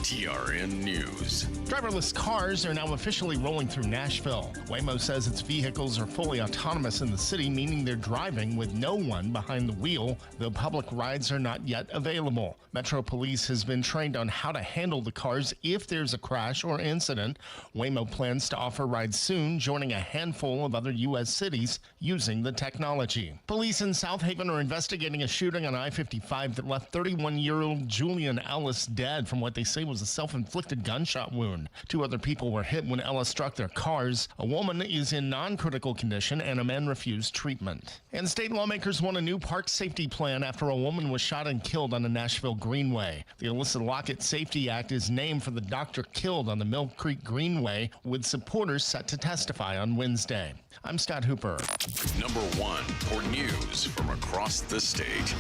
TRN News. Driverless cars are now officially rolling through Nashville. Waymo says its vehicles are fully autonomous in the city, meaning they're driving with no one behind the wheel, though public rides are not yet available. Metro Police has been trained on how to handle the cars if there's a crash or incident. Waymo plans to offer rides soon, joining a handful of other U.S. cities using the technology. Police in South Haven are investigating a shooting on I-55 that left 31-year-old Julian Ellis dead from what they say was a self-inflicted gunshot wound. 2 other people were hit when Ellis struck their cars. A woman is in non-critical condition and a man refused treatment. And state lawmakers want a new park safety plan after a woman was shot and killed on a Nashville Greenway. The Alyssa Lockett Safety Act is named for the doctor killed on the Mill Creek Greenway, with supporters set to testify on Wednesday. I'm Scott Hooper. Number 1 for news from across the state.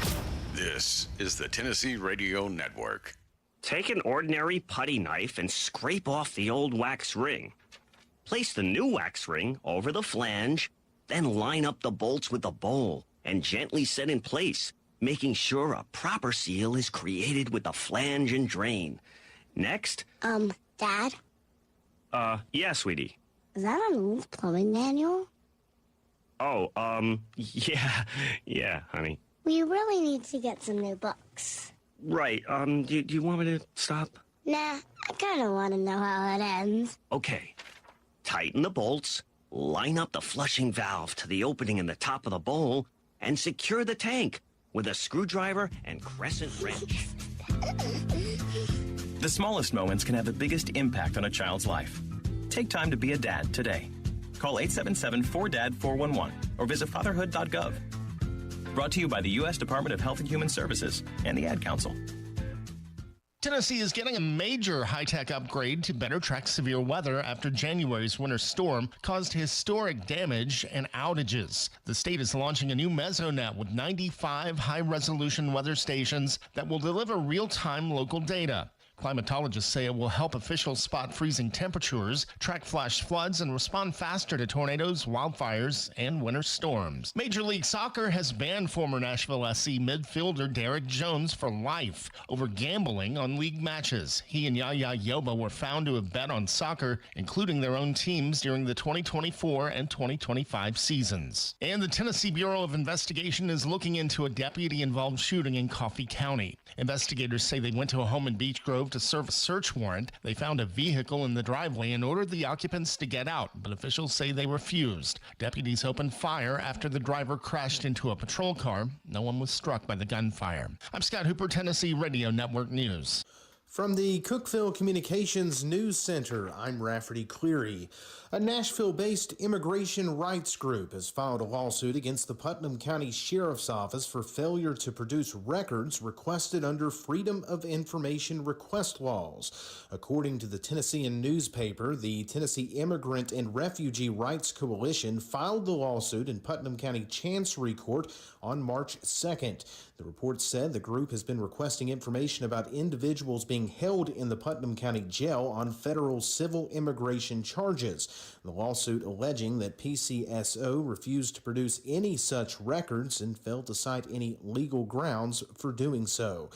This is the Tennessee Radio Network. Take an ordinary putty knife and scrape off the old wax ring. Place the new wax ring over the flange, then line up the bolts with the bowl and gently set in place, making sure a proper seal is created with the flange and drain. Next. Dad? Yeah, sweetie. Is that an old plumbing manual? Oh, yeah, honey. We really need to get some new books. Right, do you want me to stop? Nah, I kinda wanna know how it ends. Okay. Tighten the bolts, line up the flushing valve to the opening in the top of the bowl, and secure the tank with a screwdriver and crescent wrench. The smallest moments can have the biggest impact on a child's life. Take time to be a dad today. Call 877-4DAD-411 or visit fatherhood.gov. Brought to you by the U.S. Department of Health and Human Services and the Ad Council. Tennessee is getting a major high-tech upgrade to better track severe weather after January's winter storm caused historic damage and outages. The state is launching a new Mesonet with 95 high-resolution weather stations that will deliver real-time local data. Climatologists say it will help officials spot freezing temperatures, track flash floods, and respond faster to tornadoes, wildfires, and winter storms. Major League Soccer has banned former Nashville SC midfielder Derek Jones for life over gambling on league matches. He and Yaya Yoba were found to have bet on soccer, including their own teams, during the 2024 and 2025 seasons. And the Tennessee Bureau of Investigation is looking into a deputy-involved shooting in Coffee County. Investigators say they went to a home in Beech Grove to serve a search warrant. They found a vehicle in the driveway and ordered the occupants to get out, but officials say they refused. Deputies opened fire after the driver crashed into a patrol car. No one was struck by the gunfire. I'm Scott Hooper, Tennessee Radio Network News. From the Cookeville Communications News Center, I'm Rafferty Cleary. A Nashville-based immigration rights group has filed a lawsuit against the Putnam County Sheriff's Office for failure to produce records requested under Freedom of Information request laws. According to the Tennessean newspaper, the Tennessee Immigrant and Refugee Rights Coalition filed the lawsuit in Putnam County Chancery Court on March 2nd. The report said the group has been requesting information about individuals being held in the Putnam County Jail on federal civil immigration charges. The lawsuit alleging that PCSO refused to produce any such records and failed to cite any legal grounds for doing so.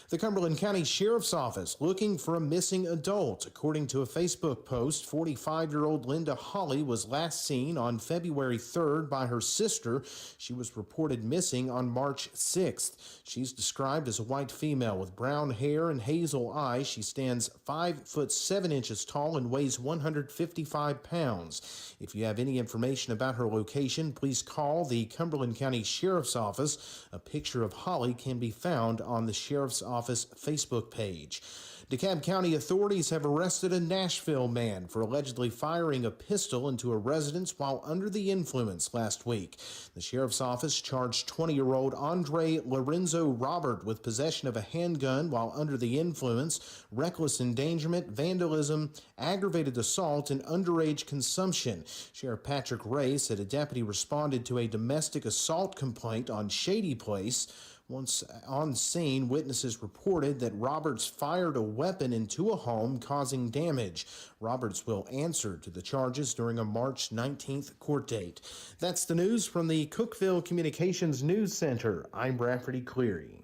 The Cumberland County Sheriff's Office looking for a missing adult. According to a Facebook post, 45-year-old Linda Holly was last seen on February 3rd by her sister. She was reported missing on March 6th. She's described as a white female with brown hair and hazel eyes. She stands 5 foot 7 inches tall and weighs 155 pounds. If you have any information about her location, please call the Cumberland County Sheriff's Office. A picture of Holly can be found on the Sheriff's Office Facebook page. DeKalb County authorities have arrested a Nashville man for allegedly firing a pistol into a residence while under the influence last week. The sheriff's office charged 20-year-old Andre Lorenzo Robert with possession of a handgun while under the influence, reckless endangerment, vandalism, aggravated assault, and underage consumption. Sheriff Patrick Ray said a deputy responded to a domestic assault complaint on Shady Place. Once on scene, witnesses reported that Roberts fired a weapon into a home, causing damage. Roberts will answer to the charges during a March 19th court date. That's the news from the Cookeville Communications News Center. I'm Rafferty Cleary.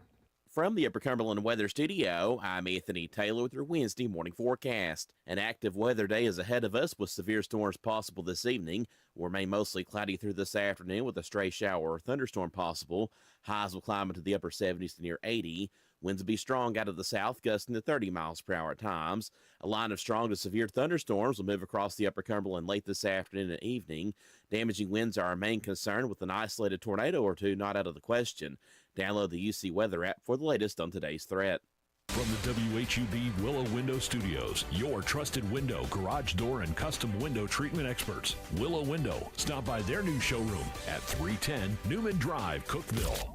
From the Upper Cumberland Weather Studio, I'm Anthony Taylor with your Wednesday morning forecast. An active weather day is ahead of us with severe storms possible this evening. We'll remain mostly cloudy through this afternoon with a stray shower or thunderstorm possible. Highs will climb into the upper 70s to near 80. Winds will be strong out of the south, gusting to 30 miles per hour at times. A line of strong to severe thunderstorms will move across the Upper Cumberland late this afternoon and evening. Damaging winds are our main concern, with an isolated tornado or two not out of the question. Download the UC Weather app for the latest on today's threat. From the WHUB Willow Window Studios, your trusted window, garage door, and custom window treatment experts. Willow Window. Stop by their new showroom at 310 Newman Drive, Cookeville.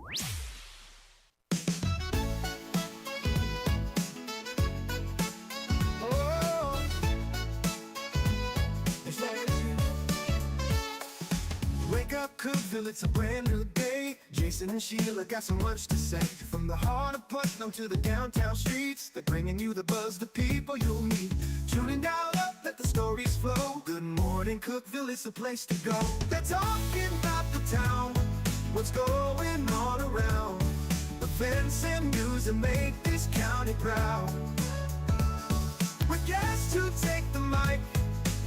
Wake up, Cookeville, it's a brand new day. Jason and Sheila got so much to say. From the heart of Putnam to the downtown streets, they're bringing you the buzz, the people you'll meet. Tuning dial up, let the stories flow. Good morning, Cookeville, it's the place to go. They're talking about the town, what's going on around. Events and news that make this county proud. With guests who take the mic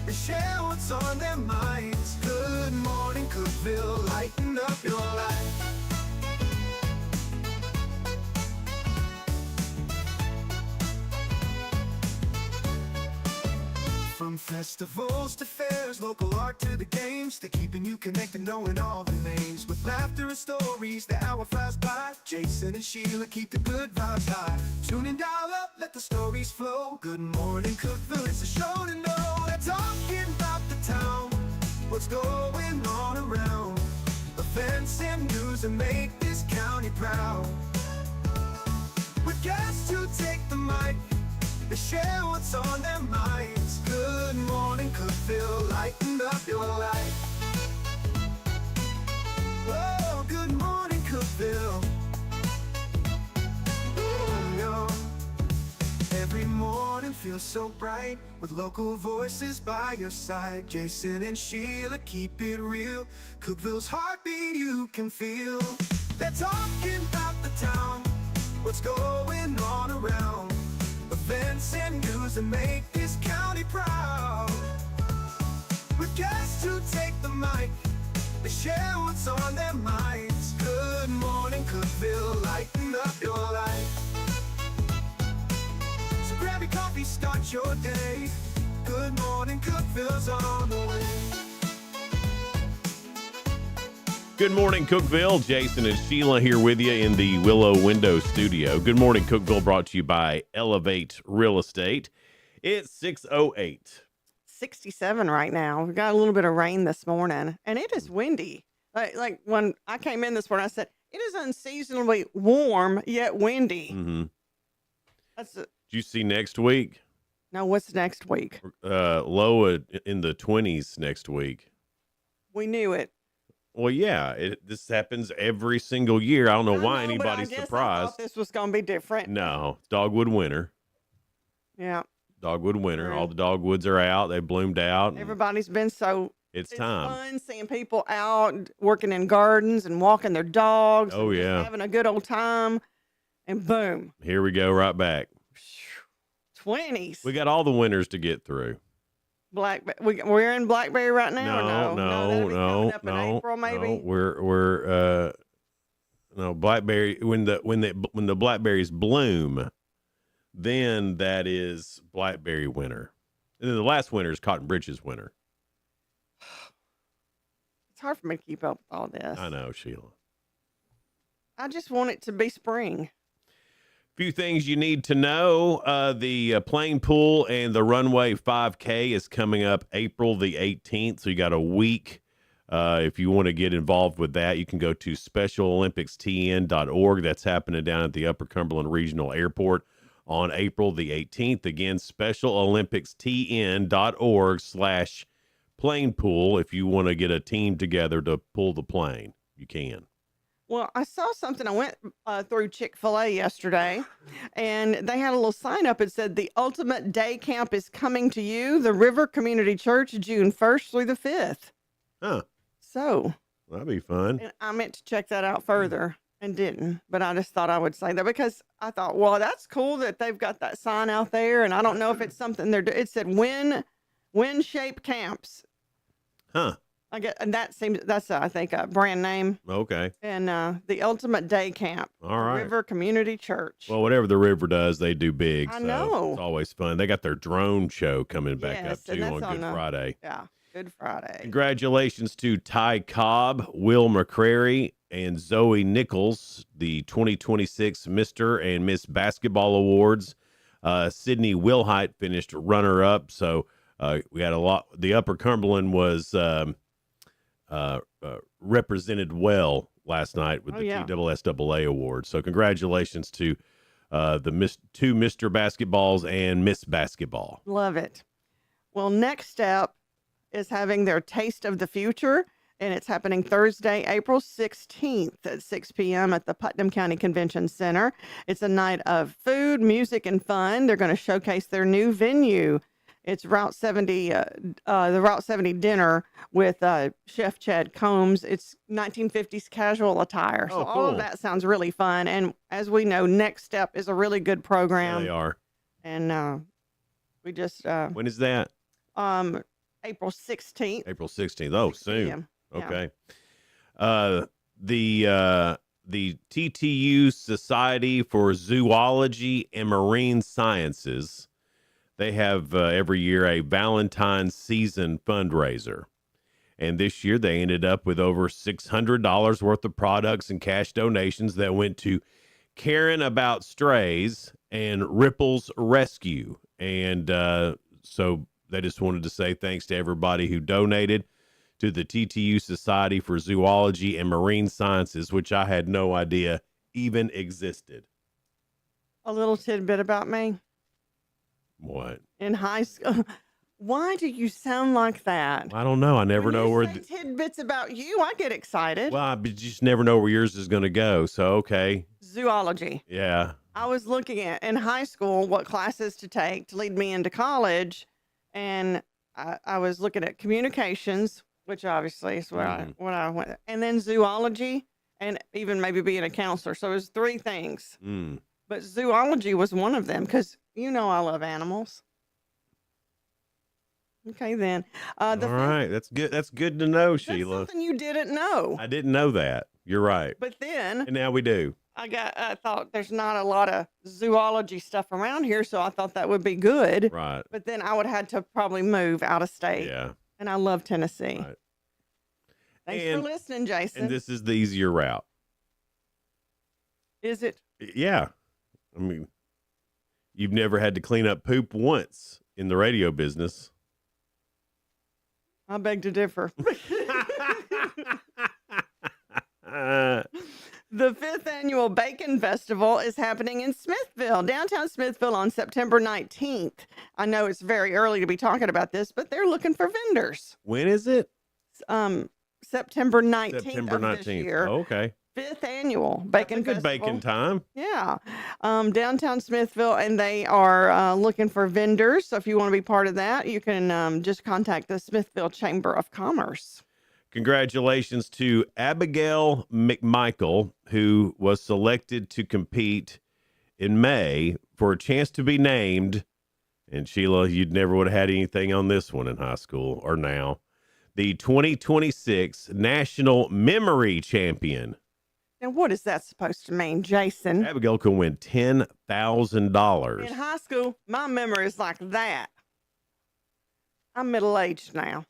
and share what's on their minds. Good morning, Cookeville, lighten up your life. From festivals to fairs, local art to the games, they're keeping you connected, knowing all the names. With laughter and stories, the hour flies by. Jason and Sheila keep the good vibes high. Tune in, dial up, let the stories flow. Good morning, Cookeville, it's a show to know. They're talking about the town, what's going on around. Events and news that make this county proud. With guests who take the mic, they share what's on their minds. Good morning, Cookeville, lighten up your life. Oh, good morning, Cookeville. Oh, no. Every morning feels so bright, with local voices by your side. Jason and Sheila keep it real. Cookeville's heartbeat you can feel. They're talking about the town, what's going on around. Events and news that make this county proud. With guests who take the mic, they share what's on their minds. Good morning, Cookeville, lighten up your life. So grab your coffee, start your day. Good morning, Cookeville's on the way. Good morning, Cookeville. Jason and Sheila here with you in the Willow Window Studio. Good morning, Cookeville, brought to you by Elevate Real Estate. It's 6:08. 67 right now. We got a little bit of rain this morning, and it is windy. Like when I came in this morning, I said, it is unseasonably warm, yet windy. Mm-hmm. That's Did you see next week? No, what's next week? Low in the 20s next week. We knew it. Well, yeah, this happens every single year. I don't know why but anybody's I guess I surprised. thought this was going to be different. No, it's dogwood winter. Yeah. Dogwood winter. Right. All the dogwoods are out. They bloomed out. Everybody's been so... It's time. Fun seeing people out working in gardens and walking their dogs. Oh, and just yeah. having a good old time. And boom. Here we go, right back. 20s. We got all the winters to get through. We're in Blackberry right now. No. April, maybe. No, no, blackberry when the blackberries bloom, then that is blackberry winter. And then the last winter is cotton britches winter. It's hard for me to keep up with all this. I know, Sheila. I just want it to be spring. Few things you need to know. The plane pool and the runway 5K is coming up April the 18th. So you got a week. If you want to get involved with that, you can go to specialolympics.tn.org. That's happening down at the Upper Cumberland Regional Airport on April the 18th. Again, specialolympics.tn.org/plane pool. If you want to get a team together to pull the plane, you can. Well, I saw something. I went through Chick-fil-A yesterday, and they had a little sign up. It said, the ultimate day camp is coming to you, the River Community Church, June 1st through the 5th. Huh. So. That'd be fun. And I meant to check that out further. and didn't, but I just thought I would say that because I thought, well, that's cool that they've got that sign out there, and I don't know if it's something it said wind shape camps. Huh. I get, and that's I think a brand name. Okay. And the Ultimate Day Camp. All right. River Community Church. Well, whatever the river does, they do big. I so know. It's always fun. They got their drone show coming back Yes, up and too that's on Good Friday. Yeah, Good Friday. Congratulations to Ty Cobb, Will McCrary, and Zoe Nichols, the 2026 Mr. and Miss Basketball Awards. Sydney Wilhite finished runner-up, so we had a lot. The Upper Cumberland was represented well last night with the TSSAA Award. So congratulations to the two Mr. Basketballs and Miss Basketball. Love it. Well, next step is having their Taste of the Future, and it's happening Thursday, April 16th at 6 p.m. at the Putnam County Convention Center. It's a night of food, music, and fun. They're going to showcase their new venue. It's Route 70, the Route 70 dinner with Chef Chad Combs. It's 1950s casual attire. So all of that sounds really fun. And as we know, Next Step is a really good program. Yeah, they are. And we just... when is that? April 16th. April 16th. Oh, soon. p.m. Okay. The TTU Society for Zoology and Marine Sciences, they have every year a Valentine's season fundraiser. And this year they ended up with over $600 worth of products and cash donations that went to Caring About Strays and Ripples Rescue. And so they just wanted to say thanks to everybody who donated to the TTU Society for Zoology and Marine Sciences, which I had no idea even existed. A little tidbit about me. What? In high school. Why do you sound like that? I don't know. I never know where tidbits about you, I get excited. Well, I just never know where yours is going to go. So, okay. Zoology. Yeah. I was looking at in high school what classes to take to lead me into college. And I was looking at communications, which obviously is what I went, and then zoology, and even maybe being a counselor. So it was three things. But zoology was one of them because I love animals. Okay, then. All right, that's good. That's good to know, Sheila. That's something you didn't know. I didn't know that. You're right. But then, and now we do. I thought there's not a lot of zoology stuff around here, so I thought that would be good. Right. But then I would have had to probably move out of state. Yeah. And I love Tennessee. Right. Thanks for listening, Jason. And this is the easier route. Is it? Yeah. I mean, you've never had to clean up poop once in the radio business. I beg to differ. The 5th annual Bacon Festival is happening in Smithville, downtown Smithville, on September 19th. I know it's very early to be talking about this, but they're looking for vendors. When is it? September 19th. September 19th. Of this year. Oh, okay. 5th annual Bacon That's a good Festival. bacon time. Yeah. Downtown Smithville, and they are looking for vendors. So if you want to be part of that, you can just contact the Smithville Chamber of Commerce. Congratulations to Abigail McMichael, who was selected to compete in May for a chance to be named. And Sheila, you'd never would have had anything on this one in high school or now. The 2026 National Memory Champion. And what is that supposed to mean, Jason? Abigail can win $10,000. In high school, my memory is like that. I'm middle-aged now.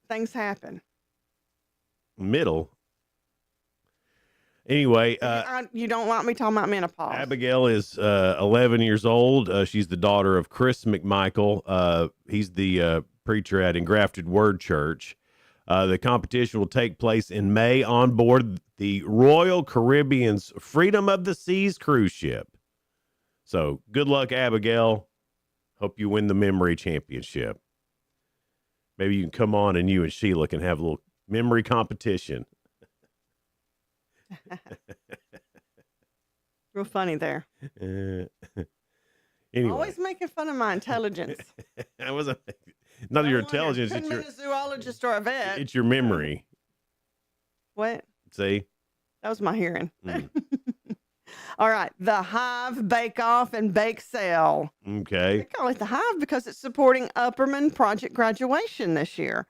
Things happen. Middle. Anyway, you don't want me talking about menopause. Abigail is 11 years old. She's the daughter of Chris McMichael. He's the preacher at Engrafted Word Church. The competition will take place in May on board the Royal Caribbean's Freedom of the Seas cruise ship. So good luck, Abigail. Hope you win the memory championship. Maybe you can come on and you and Sheila can have a little memory competition. Real funny there. Anyway. Always making fun of my intelligence. I wasn't. Not your intelligence. It's your a zoologist or a vet. It's your memory. What? See, That was my hearing. Mm. All right. The Hive Bake Off and Bake Sale. Okay. They call it the Hive because it's supporting Upperman Project graduation this year.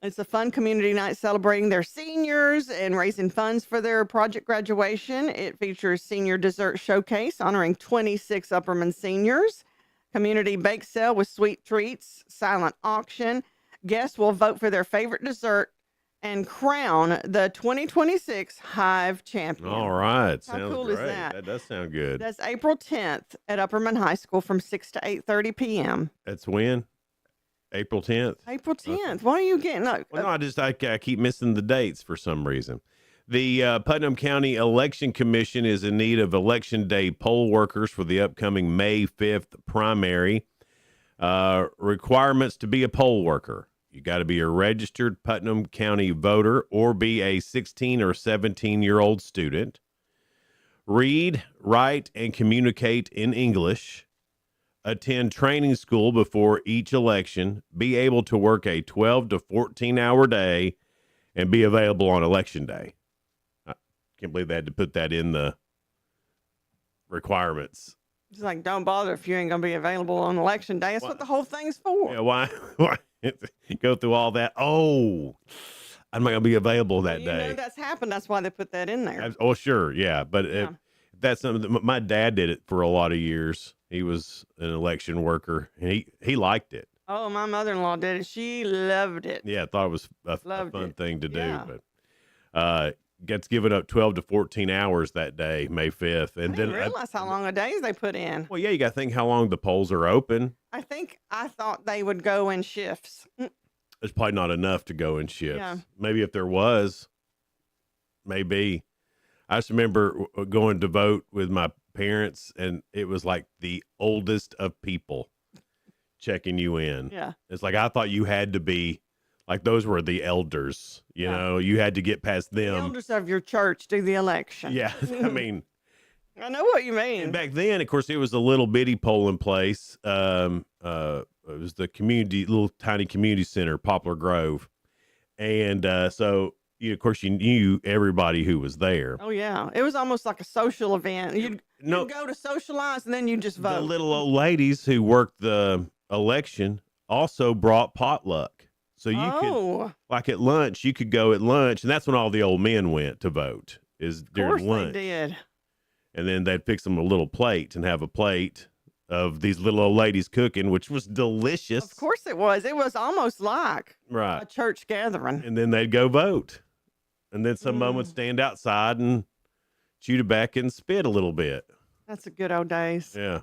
It's a fun community night celebrating their seniors and raising funds for their project graduation. It features senior dessert showcase honoring 26 Upperman seniors, community bake sale with sweet treats, silent auction. Guests will vote for their favorite dessert and crown the 2026 Hive champion. All right. How Sounds cool great. is that? That does sound good. That's April 10th at Upperman High School from 6 to 8:30 p.m. That's when? April 10th? April 10th. Why are you getting up? Well, no, I keep missing the dates for some reason. The Putnam County Election Commission is in need of Election Day poll workers for the upcoming May 5th primary. Requirements to be a poll worker. You got to be a registered Putnam County voter or be a 16 or 17-year-old student. Read, write, and communicate in English. Attend training school before each election. Be able to work a 12 to 14-hour day and be available on Election Day. I can't believe they had to put that in the requirements. It's like, don't bother if you ain't going to be available on election day. That's what the whole thing's for. Yeah, why go through all that? Oh, I'm not going to be available that You day. know that's happened. That's why they put that in there. Oh, sure. Yeah. But Yeah. If that's something that my dad did it for a lot of years. He was an election worker and he liked it. Oh, my mother-in-law did it. She loved it. Yeah. I thought it was a Loved fun it. thing to do, Yeah. but, gets given up 12 to 14 hours that day, May 5th. And I then, didn't realize how long a days they put in. well, yeah, you got to think how long the polls are open. I thought they would go in shifts. There's probably not enough to go in shifts. Yeah. Maybe if there was, maybe. I just remember going to vote with my parents, and it was like the oldest of people checking you in. Yeah. It's like I thought you had to be like those were the elders. You know, you had to get past The them. elders of your church do the election. Yeah, I mean, I know what you mean. and back then, of course, it was a little bitty polling place. It was the little tiny community center, Poplar Grove, and so of course you knew everybody who was there. Oh yeah, it was almost like a social event. You'd go to socialize and then you just vote. The little old ladies who worked the election also brought potluck. So you could, like at lunch, you could go at lunch, and that's when all the old men went to vote, is during lunch. They did. And then they'd fix them a little plate and have a plate of these little old ladies cooking, which was delicious. Of course it was. It was almost like Right. a church gathering. And then they'd go vote. And then some of them would stand outside and chew tobacco and spit a little bit. That's the good old days. Yeah.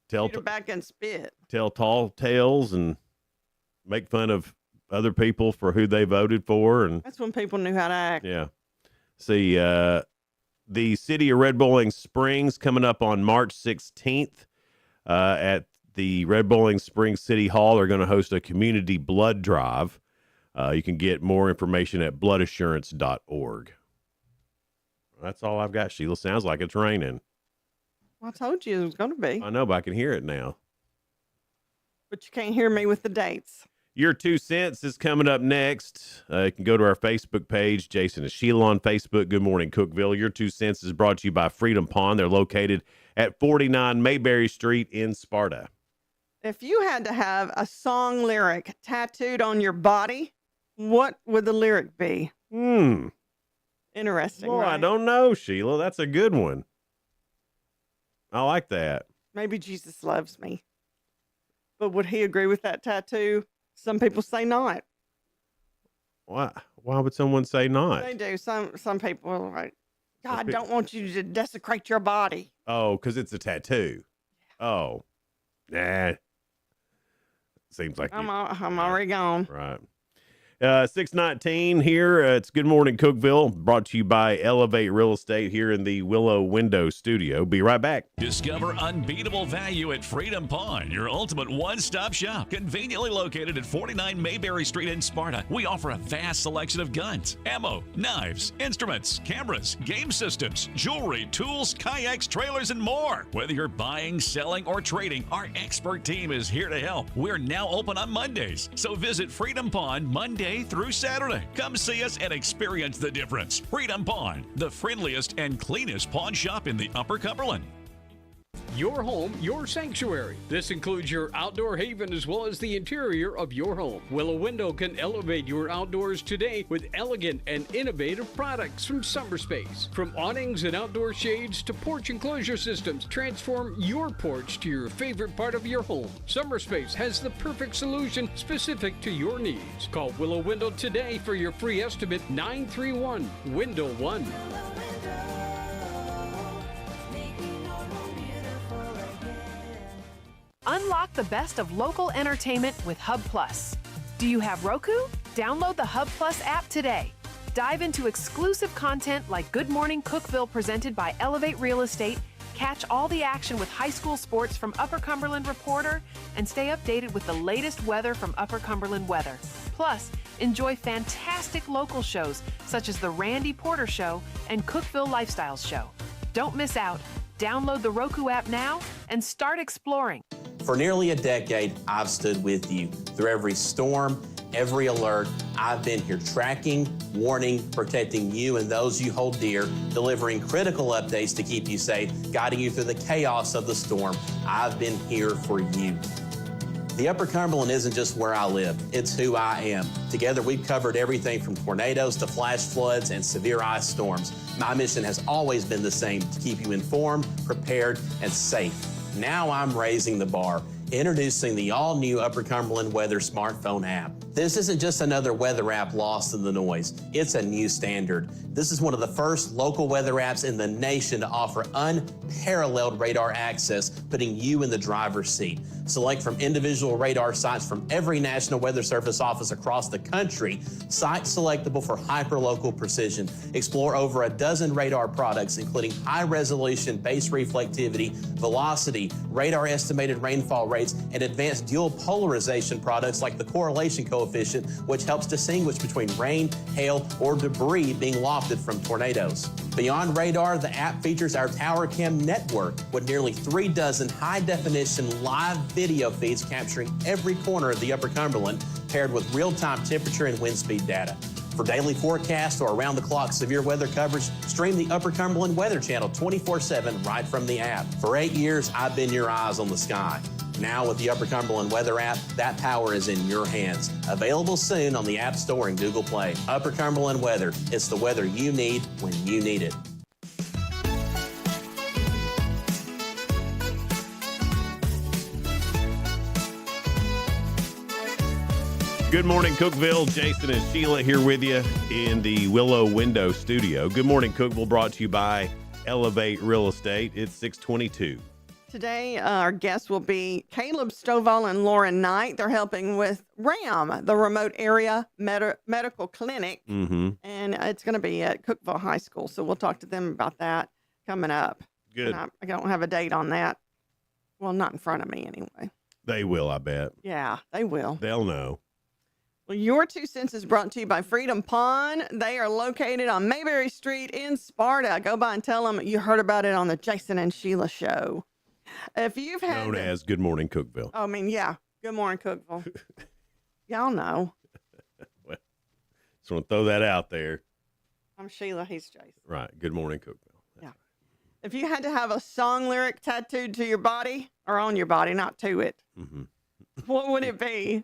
Tell Back and spit. tell tall tales and make fun of other people for who they voted for. And That's when people knew how to act. yeah. See, the city of Red Bowling Springs coming up on March 16th at the Red Bowling Springs City Hall. They're going to host a community blood drive. You can get more information at bloodassurance.org. That's all I've got, Sheila. Sounds like it's raining. Well, I told you it was going to be, I know, but I can hear it now. but you can't hear me with the dates. Your 2 cents is coming up next. You can go to our Facebook page, Jason and Sheila on Facebook. Good morning, Cookeville. Your 2 cents is brought to you by Freedom Pond. They're located at 49 Mayberry Street in Sparta. If you had to have a song lyric tattooed on your body, what would the lyric be? Interesting. Well, right? I don't know, Sheila. That's a good one. I like that. Maybe Jesus loves me. But would he agree with that tattoo? Some people say not. Why would someone say not? They do. Some people are like, God don't want you to desecrate your body. Oh, because it's a tattoo. Oh, nah. Seems like I'm already gone. Right. 619 here. It's Good Morning Cookeville, brought to you by Elevate Real Estate here in the Willow Window Studio. Be right back. Discover unbeatable value at Freedom Pond, your ultimate one-stop shop. Conveniently located at 49 Mayberry Street in Sparta, we offer a vast selection of guns, ammo, knives, instruments, cameras, game systems, jewelry, tools, kayaks, trailers, and more. Whether you're buying, selling, or trading, our expert team is here to help. We're now open on Mondays, so visit Freedom Pond Monday Friday through Saturday. Come see us and experience the difference. Freedom Pawn, the friendliest and cleanest pawn shop in the Upper Cumberland. Your home, your sanctuary. This includes your outdoor haven as well as the interior of your home. Willow Window can elevate your outdoors today with elegant and innovative products from SummerSpace. From awnings and outdoor shades to porch enclosure systems, transform your porch to your favorite part of your home. SummerSpace has the perfect solution specific to your needs. Call Willow Window today for your free estimate, 931-WINDOW-1. Unlock the best of local entertainment with Hub Plus. Do you have Roku? Download the Hub Plus app today. Dive into exclusive content like Good Morning Cookeville presented by Elevate Real Estate, catch all the action with high school sports from Upper Cumberland Reporter, and stay updated with the latest weather from Upper Cumberland Weather. Plus, enjoy fantastic local shows such as The Randy Porter Show and Cookeville Lifestyles Show. Don't miss out. Download the Roku app now and start exploring. For nearly a decade, I've stood with you. Through every storm, every alert, I've been here tracking, warning, protecting you and those you hold dear, delivering critical updates to keep you safe, guiding you through the chaos of the storm. I've been here for you. The Upper Cumberland isn't just where I live, it's who I am. Together, we've covered everything from tornadoes to flash floods and severe ice storms. My mission has always been the same, to keep you informed, prepared, and safe. Now I'm raising the bar, introducing the all-new Upper Cumberland Weather smartphone app. This isn't just another weather app lost in the noise. It's a new standard. This is one of the first local weather apps in the nation to offer unparalleled radar access, putting you in the driver's seat. Select from individual radar sites from every National Weather Service office across the country, sites selectable for hyperlocal precision. Explore over a dozen radar products, including high-resolution base reflectivity, velocity, radar estimated rainfall rates, and advanced dual polarization products like the correlation coefficient, which helps distinguish between rain, hail, or debris being lofted from tornadoes. Beyond radar, the app features our Tower Cam network with nearly 3 dozen high-definition live video feeds capturing every corner of the Upper Cumberland, paired with real-time temperature and wind speed data. For daily forecasts or around-the-clock severe weather coverage, stream the Upper Cumberland Weather Channel 24/7 right from the app. For 8 years, I've been your eyes on the sky. Now with the Upper Cumberland Weather app, that power is in your hands. Available soon on the App Store and Google Play. Upper Cumberland Weather. It's the weather you need when you need it. Good morning, Cookeville. Jason and Sheila here with you in the Willow Window studio. Good morning, Cookeville, brought to you by Elevate Real Estate. It's 622. Today, our guests will be Caleb Stovall and Lauren Knight. They're helping with RAM, the Remote Area Medical Clinic, and it's going to be at Cookeville High School. So we'll talk to them about that coming up. Good. And I don't have a date on that. Well, not in front of me anyway. They will, I bet. Yeah, they will. They'll know. Well, your 2 cents is brought to you by Freedom Pawn. They are located on Mayberry Street in Sparta. Go by and tell them you heard about it on the Jason and Sheila show. If you've had Known as Good Morning Cookeville. I mean, yeah. Good morning, Cookeville. Y'all know. Well, just want to throw that out there. I'm Sheila. He's Jason. Right. Good Morning Cookeville. Yeah. If you had to have a song lyric tattooed to your body or on your body, not to it, what would it be?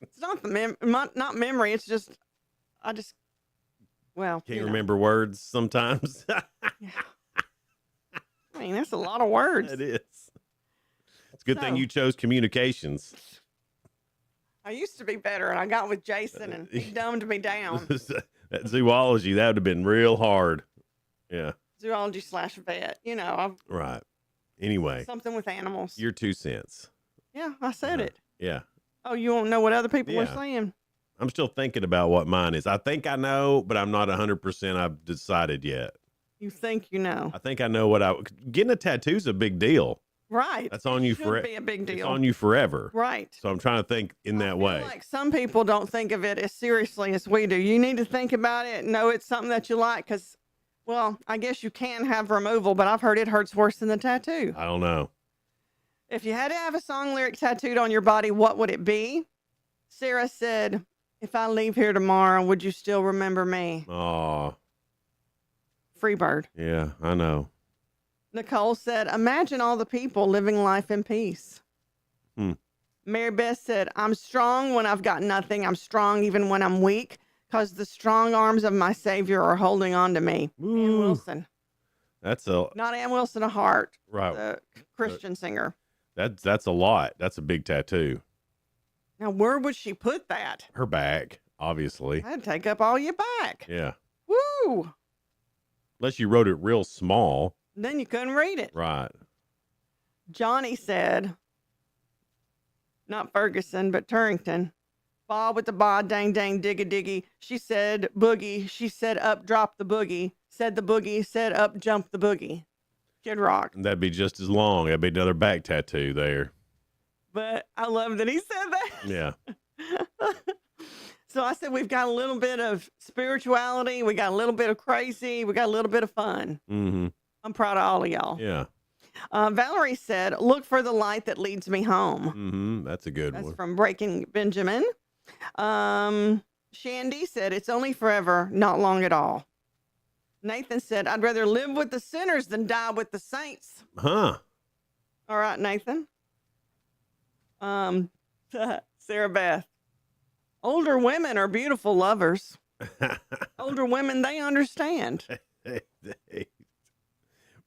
It's not not memory. It's just, well. Can't remember words sometimes. Yeah. I mean, that's a lot of words. It is. It's a good thing you chose communications. I used to be better, and I got with Jason, and he dumbed me down. That zoology, that would have been real hard. Yeah. Zoology/vet, Right. Anyway. Something with animals. Your 2 cents. Yeah, I said it. Yeah. Oh, you won't know what other people were saying? I'm still thinking about what mine is. I think I know, but I'm not 100% I've decided yet. You think you know. I think I know getting a tattoo is a big deal. Right. That's on you forever. Be a big deal. It's on you forever. Right. So I'm trying to think in that way. Like some people don't think of it as seriously as we do. You need to think about it and know it's something that you like because, well, I guess you can have removal, but I've heard it hurts worse than the tattoo. I don't know. If you had to have a song lyric tattooed on your body, what would it be? Sarah said, if I leave here tomorrow, would you still remember me? Oh, Freebird. yeah, I know. Nicole said, imagine all the people living life in peace. Mary Beth said, I'm strong when I've got nothing. I'm strong even when I'm weak because the strong arms of my Savior are holding on to me. Ann Wilson. That's a Not Ann Wilson, a heart. right. The Christian singer. That's a lot. That's a big tattoo. Now, where would she put that? Her back, obviously. That'd take up all your back. Yeah. Woo! Unless you wrote it real small. Then you couldn't read it. Right. Johnny said, not Ferguson, but Turrington. Bob with the ba, dang, dang, diggy, diggy. She said boogie. She said up, drop the boogie. Said the boogie. Said up, jump the boogie. Kid Rock. And that'd be just as long. That'd be another back tattoo there. But I love that he said that. Yeah. So I said, we've got a little bit of spirituality. We got a little bit of crazy. We got a little bit of fun. Mm-hmm. I'm proud of all of y'all. Yeah. Valerie said, look for the light that leads me home. Mm-hmm. That's a good That's one. from Breaking Benjamin. Shandy said, it's only forever, not long at all. Nathan said, I'd rather live with the sinners than die with the saints. Huh. All right, Nathan. Sarah Beth. Older women are beautiful lovers. Older women, they understand.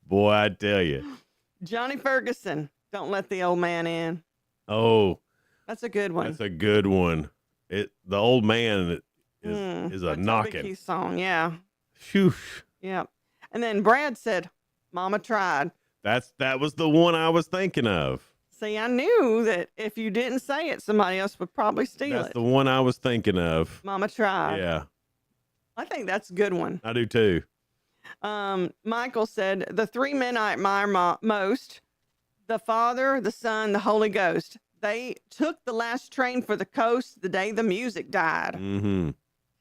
Boy, I tell you. Johnny Ferguson, don't let the old man in. Oh, that's a good one. That's a good one. The old man is a knocking. Toby Keith song, yeah. Phew. Yeah. And then Brad said, Mama tried. That was the one I was thinking of. See, I knew that if you didn't say it, somebody else would probably steal That's it. the one I was thinking of. Mama tried. Yeah. I think that's a good one. I do too. Michael said, the three men I admire most, the Father, the Son, the Holy Ghost. They took the last train for the coast the day the music died. Mm-hmm.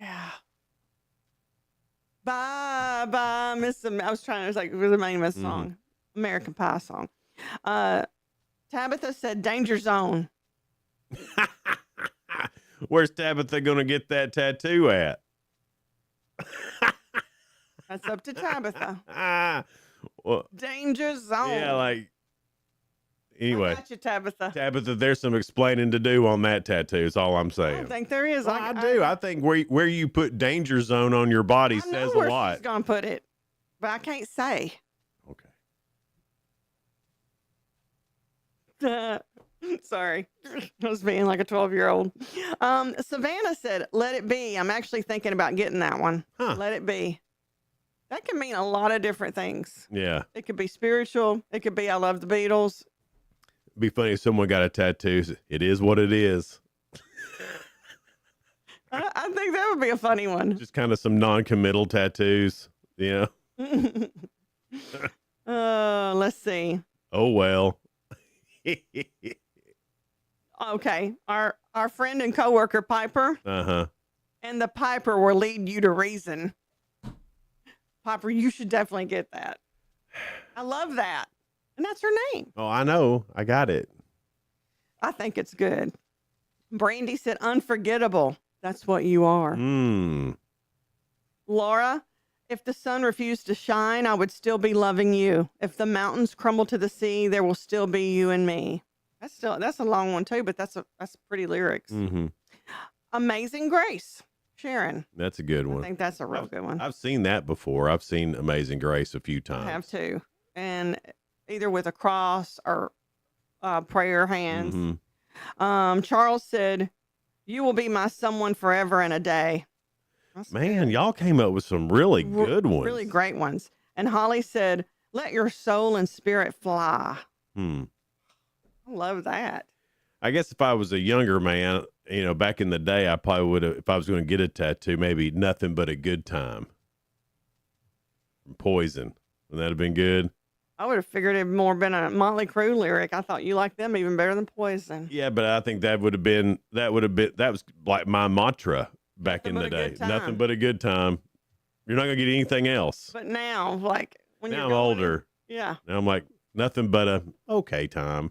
Yeah. Bye, bye, Miss. I was trying to, like, what was the name of the song? American Pie song. Tabitha said, danger zone. Where's Tabitha going to get that tattoo at? That's up to Tabitha. Well, danger zone. yeah, like, anyway. I got you, Tabitha. Tabitha, there's some explaining to do on that tattoo, is all I'm saying. I don't think there is. Well, I do. I think where you put danger zone on your body says a lot. She's going to put it, but I can't say. Sorry. I was being like a 12-year-old. Savannah said, let it be. I'm actually thinking about getting that one. Huh. Let it be. That can mean a lot of different things. Yeah. It could be spiritual. It could be I love the Beatles. It'd be funny if someone got a tattoo. It is what it is. I think that would be a funny one. Just kind of some non-committal tattoos. Yeah. Let's see. Oh, well. Okay. Our friend and coworker Piper and the Piper will lead you to reason. Piper, you should definitely get that. I love that. And that's her name. Oh, I know. I got it. I think it's good. Brandy said, unforgettable. That's what you are. Laura, if the sun refused to shine, I would still be loving you. If the mountains crumble to the sea, there will still be you and me. That's a long one too, but that's pretty lyrics. Amazing Grace, Sharon. That's a good one. I think that's a real good one. I've seen that before. I've seen Amazing Grace a few times. I have too. And either with a cross or prayer hands. Charles said, you will be my someone forever and a day. That's Man, good. y'all came up with some really good ones. Really great ones. And Holly said, let your soul and spirit fly. I love that. I guess if I was a younger man, back in the day, I probably would have, if I was going to get a tattoo, maybe nothing but a good time. Poison. Would that have been good? I would have figured it more been a Motley Crue lyric. I thought you liked them even better than Poison. Yeah, but I think that was like my mantra back in the day. Nothing but a good time. You're not going to get anything else. But now, like, when now you're I'm going, older. Yeah. Now I'm like, nothing but a okay time.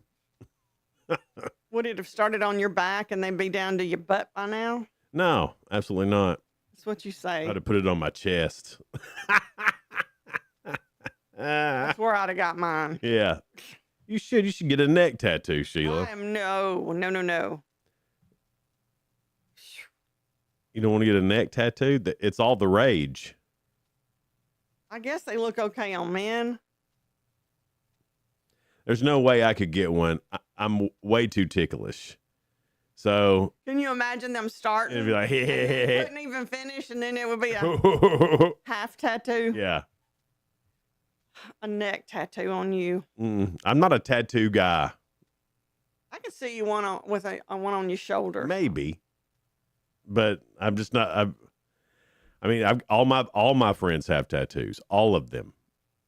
Would it have started on your back and then be down to your butt by now? No, absolutely not. That's what you say. I'd have put it on my chest. That's where I'd have got mine. Yeah. You should get a neck tattoo, Sheila. I am no. You don't want to get a neck tattoo? It's all the rage. I guess they look okay on men. There's no way I could get one. I'm way too ticklish. So Can you imagine them starting? it'd be like, and couldn't even finish, and then it would be a half tattoo. yeah. A neck tattoo on you. I'm not a tattoo guy. I could see you one on one on your shoulder. Maybe, but I'm just not. All my friends have tattoos, all of them.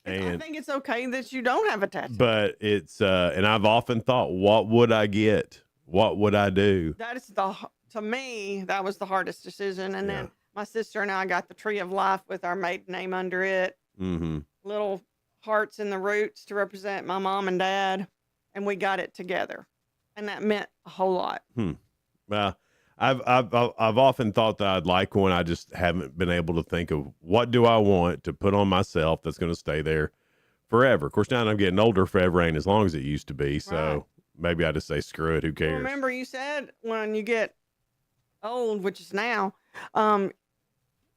I think it's okay that you don't have a tattoo. But it's and I've often thought, what would I get? What would I do? To me, that was the hardest decision. And then my sister and I got the tree of life with our maiden name under it. Mm-hmm. Little hearts in the roots to represent my mom and dad, and we got it together, and that meant a whole lot. Well, I've often thought that I'd like one. I just haven't been able to think of what do I want to put on myself that's going to stay there forever. Of course, now that I'm getting older, forever ain't as long as it used to be. So maybe I just say screw it. Who cares? Remember, you said when you get old, which is now,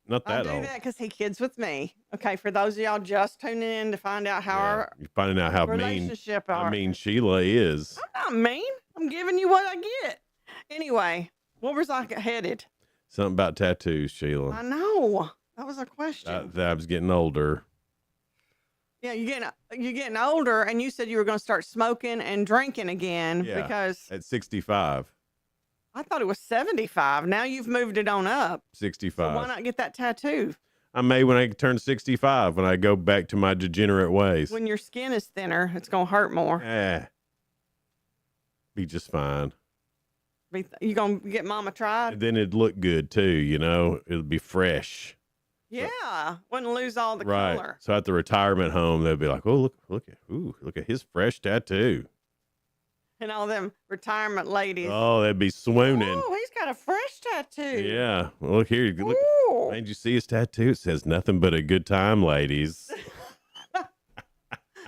not that I do old. that because he kids with me. Okay, for those of y'all just tuning in to find out how our You're finding out how relationship mean Sheila is. I'm not mean. I'm giving you what I get. Anyway, where was I headed? Something about tattoos, Sheila. I know. That was a question. That I was getting older. Yeah, you're getting older, and you said you were going to start smoking and drinking again because at 65. I thought it was 75. Now you've moved it on up. 65. So why not get that tattoo? I may when I turn 65, when I go back to my degenerate ways. When your skin is thinner, it's going to hurt more. Be just fine. You going to get mama tried? And then it'd look good too, you know. It'll be fresh. Yeah, wouldn't lose all the Right. color. So at the retirement home, they'll be like, "Oh, look at his fresh tattoo." And all them retirement ladies. Oh, they'd be swooning. Oh, he's got a fresh tattoo. Yeah. Well, look here. Look. Man, did you see his tattoo? It says nothing but a good time, ladies.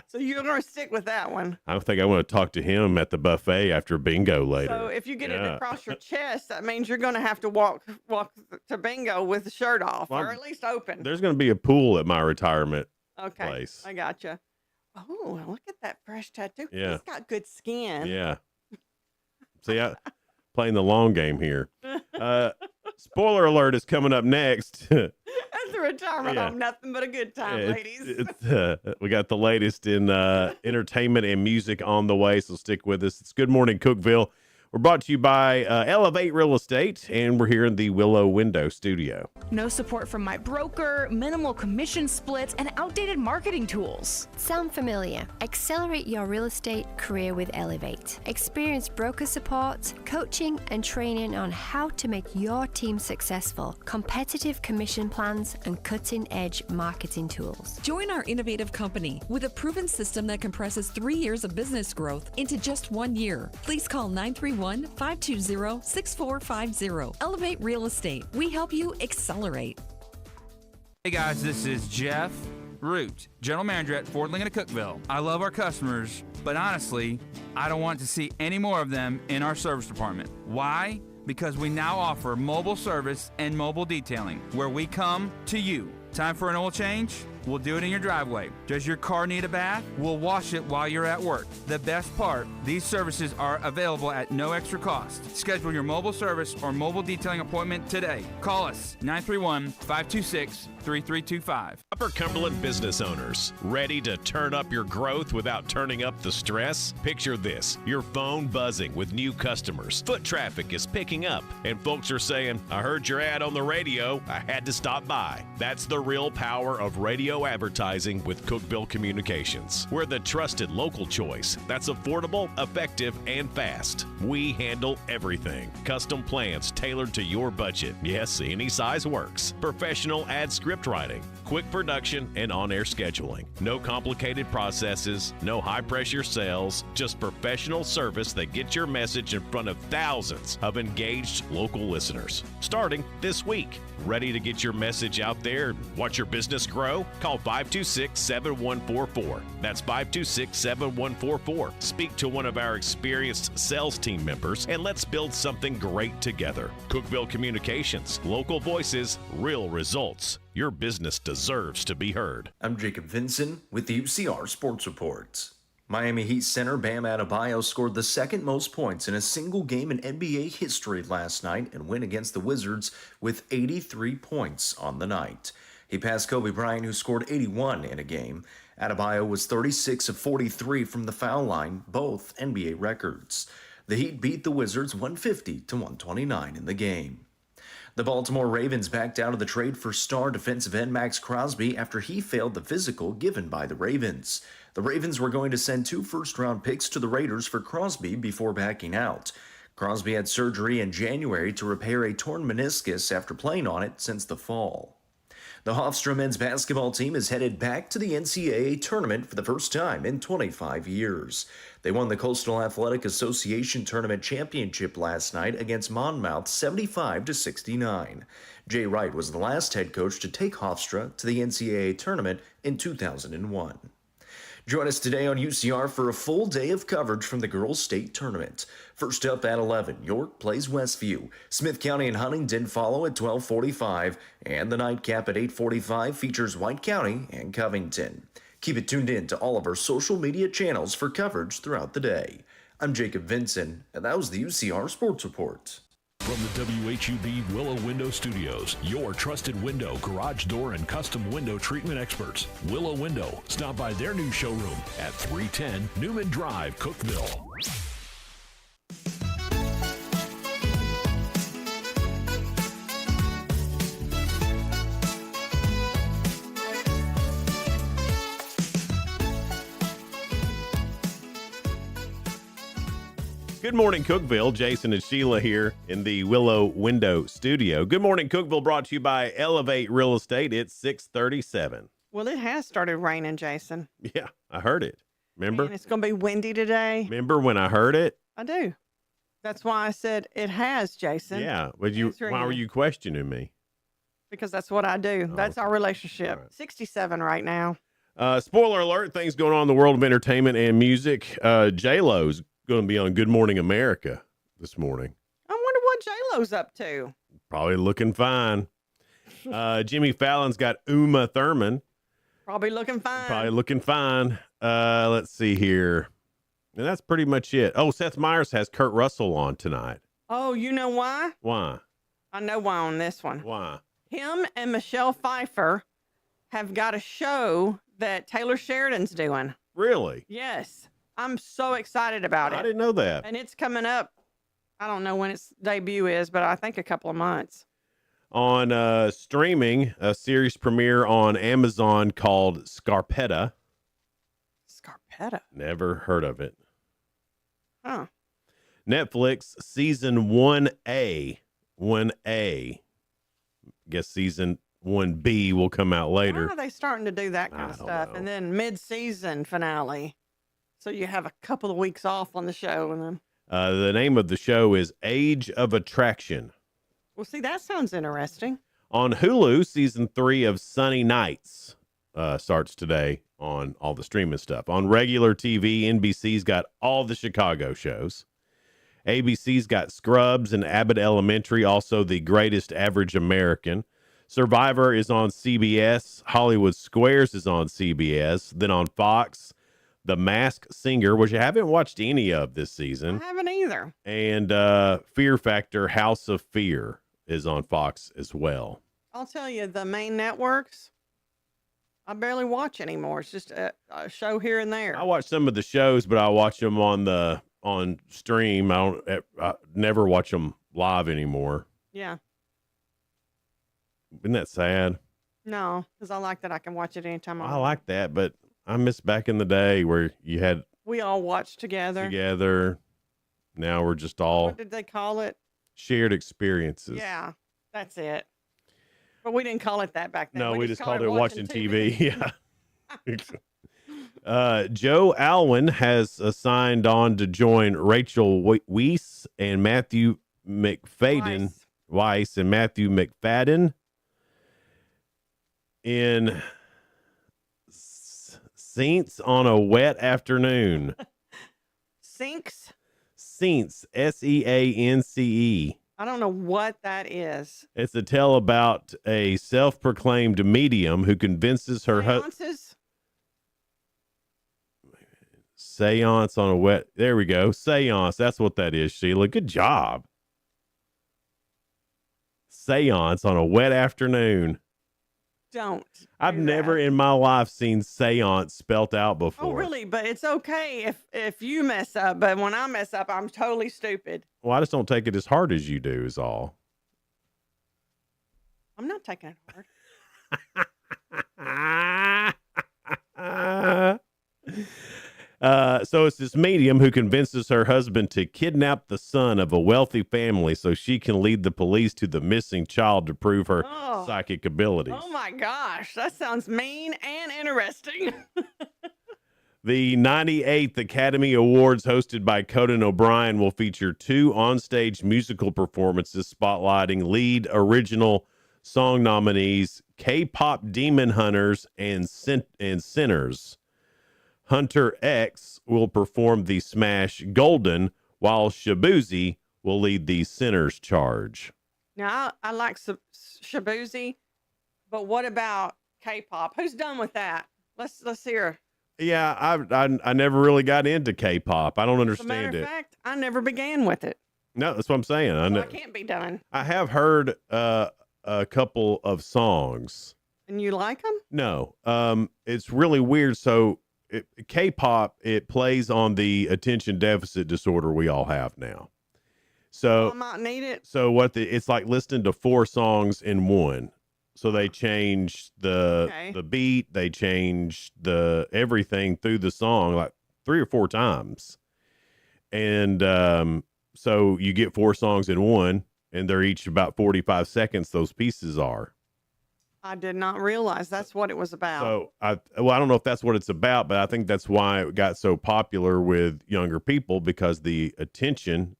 So you're going to stick with that one. I think I want to talk to him at the buffet after bingo later. So if you get it across your chest, that means you're going to have to walk to bingo with the shirt off, or at least open. There's going to be a pool at my retirement place. I gotcha. Oh, look at that fresh tattoo. Yeah. He's got good skin. Yeah. See, I playing the long game here. Spoiler alert is coming up next. That's the retirement home. Nothing but a good time, ladies. We got the latest in entertainment and music on the way, so stick with us. It's Good Morning Cookeville. We're brought to you by Elevate Real Estate, and we're here in the Willow Window Studio. No support from my broker, minimal commission splits, and outdated marketing tools. Sound familiar? Accelerate your real estate career with Elevate. Experience broker support, coaching, and training on how to make your team successful, competitive commission plans, and cutting-edge marketing tools. Join our innovative company with a proven system that compresses 3 years of business growth into just 1 year. Please call 931-520-6450. Elevate Real Estate. We help you accelerate. Hey guys, this is Jeff Root, General Manager at Ford Lincoln of Cookeville. I love our customers, but honestly, I don't want to see any more of them in our service department. Why? Because we now offer mobile service and mobile detailing, where we come to you. Time for an oil change? We'll do it in your driveway. Does your car need a bath? We'll wash it while you're at work. The best part, these services are available at no extra cost. Schedule your mobile service or mobile detailing appointment today. Call us 931-526-3325. Upper Cumberland business owners, ready to turn up your growth without turning up the stress? Picture this, your phone buzzing with new customers. Foot traffic is picking up, and folks are saying, I heard your ad on the radio, I had to stop by. That's the real power of radio radio advertising with Cookeville Communications. We're the trusted local choice that's affordable, effective, and fast. We handle everything. Custom plans tailored to your budget. Yes, any size works. Professional ad script writing, quick production, and on-air scheduling. No complicated processes, no high-pressure sales, just professional service that gets your message in front of thousands of engaged local listeners. Starting this week. Ready to get your message out there and watch your business grow? Call 526-7144. That's 526-7144. Speak to one of our experienced sales team members and let's build something great together. Cookeville Communications, local voices, real results. Your business deserves to be heard. I'm Jacob Vinson with the UCR Sports Reports. Miami Heat center Bam Adebayo scored the second most points in a single game in NBA history last night and win against the Wizards with 83 points on the night. He passed Kobe Bryant, who scored 81 in a game. Adebayo was 36 of 43 from the foul line, both NBA records. The Heat beat the Wizards 150-129 in the game. The Baltimore Ravens backed out of the trade for star defensive end Max Crosby after he failed the physical given by the Ravens. The Ravens were going to send 2 first-round picks to the Raiders for Crosby before backing out. Crosby had surgery in January to repair a torn meniscus after playing on it since the fall. The Hofstra men's basketball team is headed back to the NCAA tournament for the first time in 25 years. They won the Coastal Athletic Association Tournament Championship last night against Monmouth 75-69. Jay Wright was the last head coach to take Hofstra to the NCAA tournament in 2001. Join us today on UCR for a full day of coverage from the girls' state tournament. First up at 11, York plays Westview. Smith County and Huntington follow at 12:45, and the nightcap at 8:45 features White County and Covington. Keep it tuned in to all of our social media channels for coverage throughout the day. I'm Jacob Vinson, and that was the UCR Sports Report. From the WHUB Willow Window Studios, your trusted window, garage door, and custom window treatment experts. Willow Window. Stop by their new showroom at 310 Newman Drive, Cookeville. Good morning, Cookeville. Jason and Sheila here in the Willow Window Studio. Good morning, Cookeville, brought to you by Elevate Real Estate. It's 6:37. Well, it has started raining, Jason. Yeah, I heard it. Remember? And it's going to be windy today. Remember when I heard it? I do. That's why I said it has, Jason. Yeah. Why were you questioning me? Because that's what I do. That's our relationship. Right. 67 right now. Spoiler alert, things going on in the world of entertainment and music. J-Lo's going to be on Good Morning America this morning. I wonder what J-Lo's up to. Probably looking fine. Jimmy Fallon's got Uma Thurman. Probably looking fine. Let's see here. And that's pretty much it. Oh, Seth Meyers has Kurt Russell on tonight. Oh, you know why? Why? I know why on this one. Why? Him and Michelle Pfeiffer have got a show that Taylor Sheridan's doing. Really? Yes. I'm so excited about it. I didn't know that. And it's coming up. I don't know when its debut is, but I think a couple of months. On streaming, a series premiere on Amazon called Scarpetta. Scarpetta? Never heard of it. Huh. Netflix season 1A. 1A. Guess season 1B will come out later. Why are they starting to do that kind of stuff? know. And then mid-season finale. So you have a couple of weeks off on the show. And then. The name of the show is Age of Attraction. Well, see, that sounds interesting. On Hulu, season 3 of Sunny Nights starts today on all the streaming stuff. On regular TV, NBC's got all the Chicago shows. ABC's got Scrubs and Abbott Elementary, also The Greatest Average American. Survivor is on CBS. Hollywood Squares is on CBS. Then on Fox, The Masked Singer, which I haven't watched any of this season. I haven't either. And Fear Factor, House of Fear is on Fox as well. I'll tell you, the main networks, I barely watch anymore. It's just a show here and there. I watch some of the shows, but I watch them on stream. I never watch them live anymore. Yeah. Isn't that sad? No, because I like that I can watch it anytime I I want. like that, but I miss back in the day where you had We all watched together. together. Now we're just all What did they call it? shared experiences. Yeah, that's it. But we didn't call it that back then. No, we just called it watching watching TV. Yeah. Joe Alwyn has signed on to join Rachel Weisz and Matthew McFadden. Weiss and Matthew McFadden in Saints on a Wet Afternoon. Sinks? Saints, Seance. I don't know what that is. It's a tale about a self-proclaimed medium who convinces her Seances? Seance on a wet. There we go. Seance. That's what that is, Sheila. Good job. Seance on a wet afternoon. Don't. I've never in my life seen seance spelt out before. Oh, really? But it's okay if you mess up. But when I mess up, I'm totally stupid. Well, I just don't take it as hard as you do, is all. I'm not taking it hard. So it's this medium who convinces her husband to kidnap the son of a wealthy family so she can lead the police to the missing child to prove her psychic abilities. Oh my gosh, that sounds mean and interesting. The 98th Academy Awards, hosted by Conan O'Brien, will feature 2 onstage musical performances spotlighting lead original song nominees K-pop Demon Hunters and Sinners. Hunter X will perform the smash Golden, while Shabuzi will lead the Sinners charge. Now, I like Shabuzi, but what about K-pop? Who's done with that? Let's hear. Yeah, I never really got into K-pop. I don't understand As a matter it. of fact, I never began with it. No, that's what I'm saying. So I can't be done. I have heard a couple of songs. And you like them? No, it's really weird. So K-pop, it plays on the attention deficit disorder we all have now. So I might need it. So it's like listening to 4 songs in one. So they change the beat, they change the everything through the song like 3 or 4 times. And so you get 4 songs in one, and they're each about 45 seconds, those pieces are. I did not realize that's what it was about. So I don't know if that's what it's about, but I think that's why it got so popular with younger people, because the attention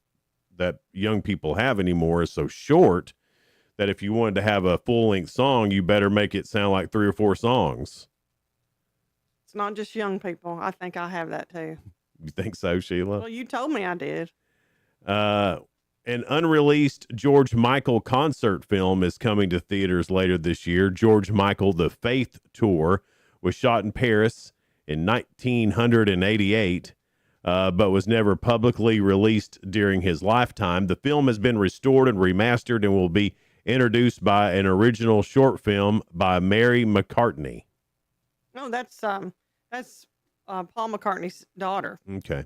that young people have anymore is so short that if you wanted to have a full-length song, you better make it sound like 3 or 4 songs. It's not just young people. I think I have that too. You think so, Sheila? Well, you told me I did. An unreleased George Michael concert film is coming to theaters later this year. George Michael, The Faith Tour, was shot in Paris in 1988, but was never publicly released during his lifetime. The film has been restored and remastered and will be introduced by an original short film by Mary McCartney. No, that's Paul McCartney's daughter. Okay.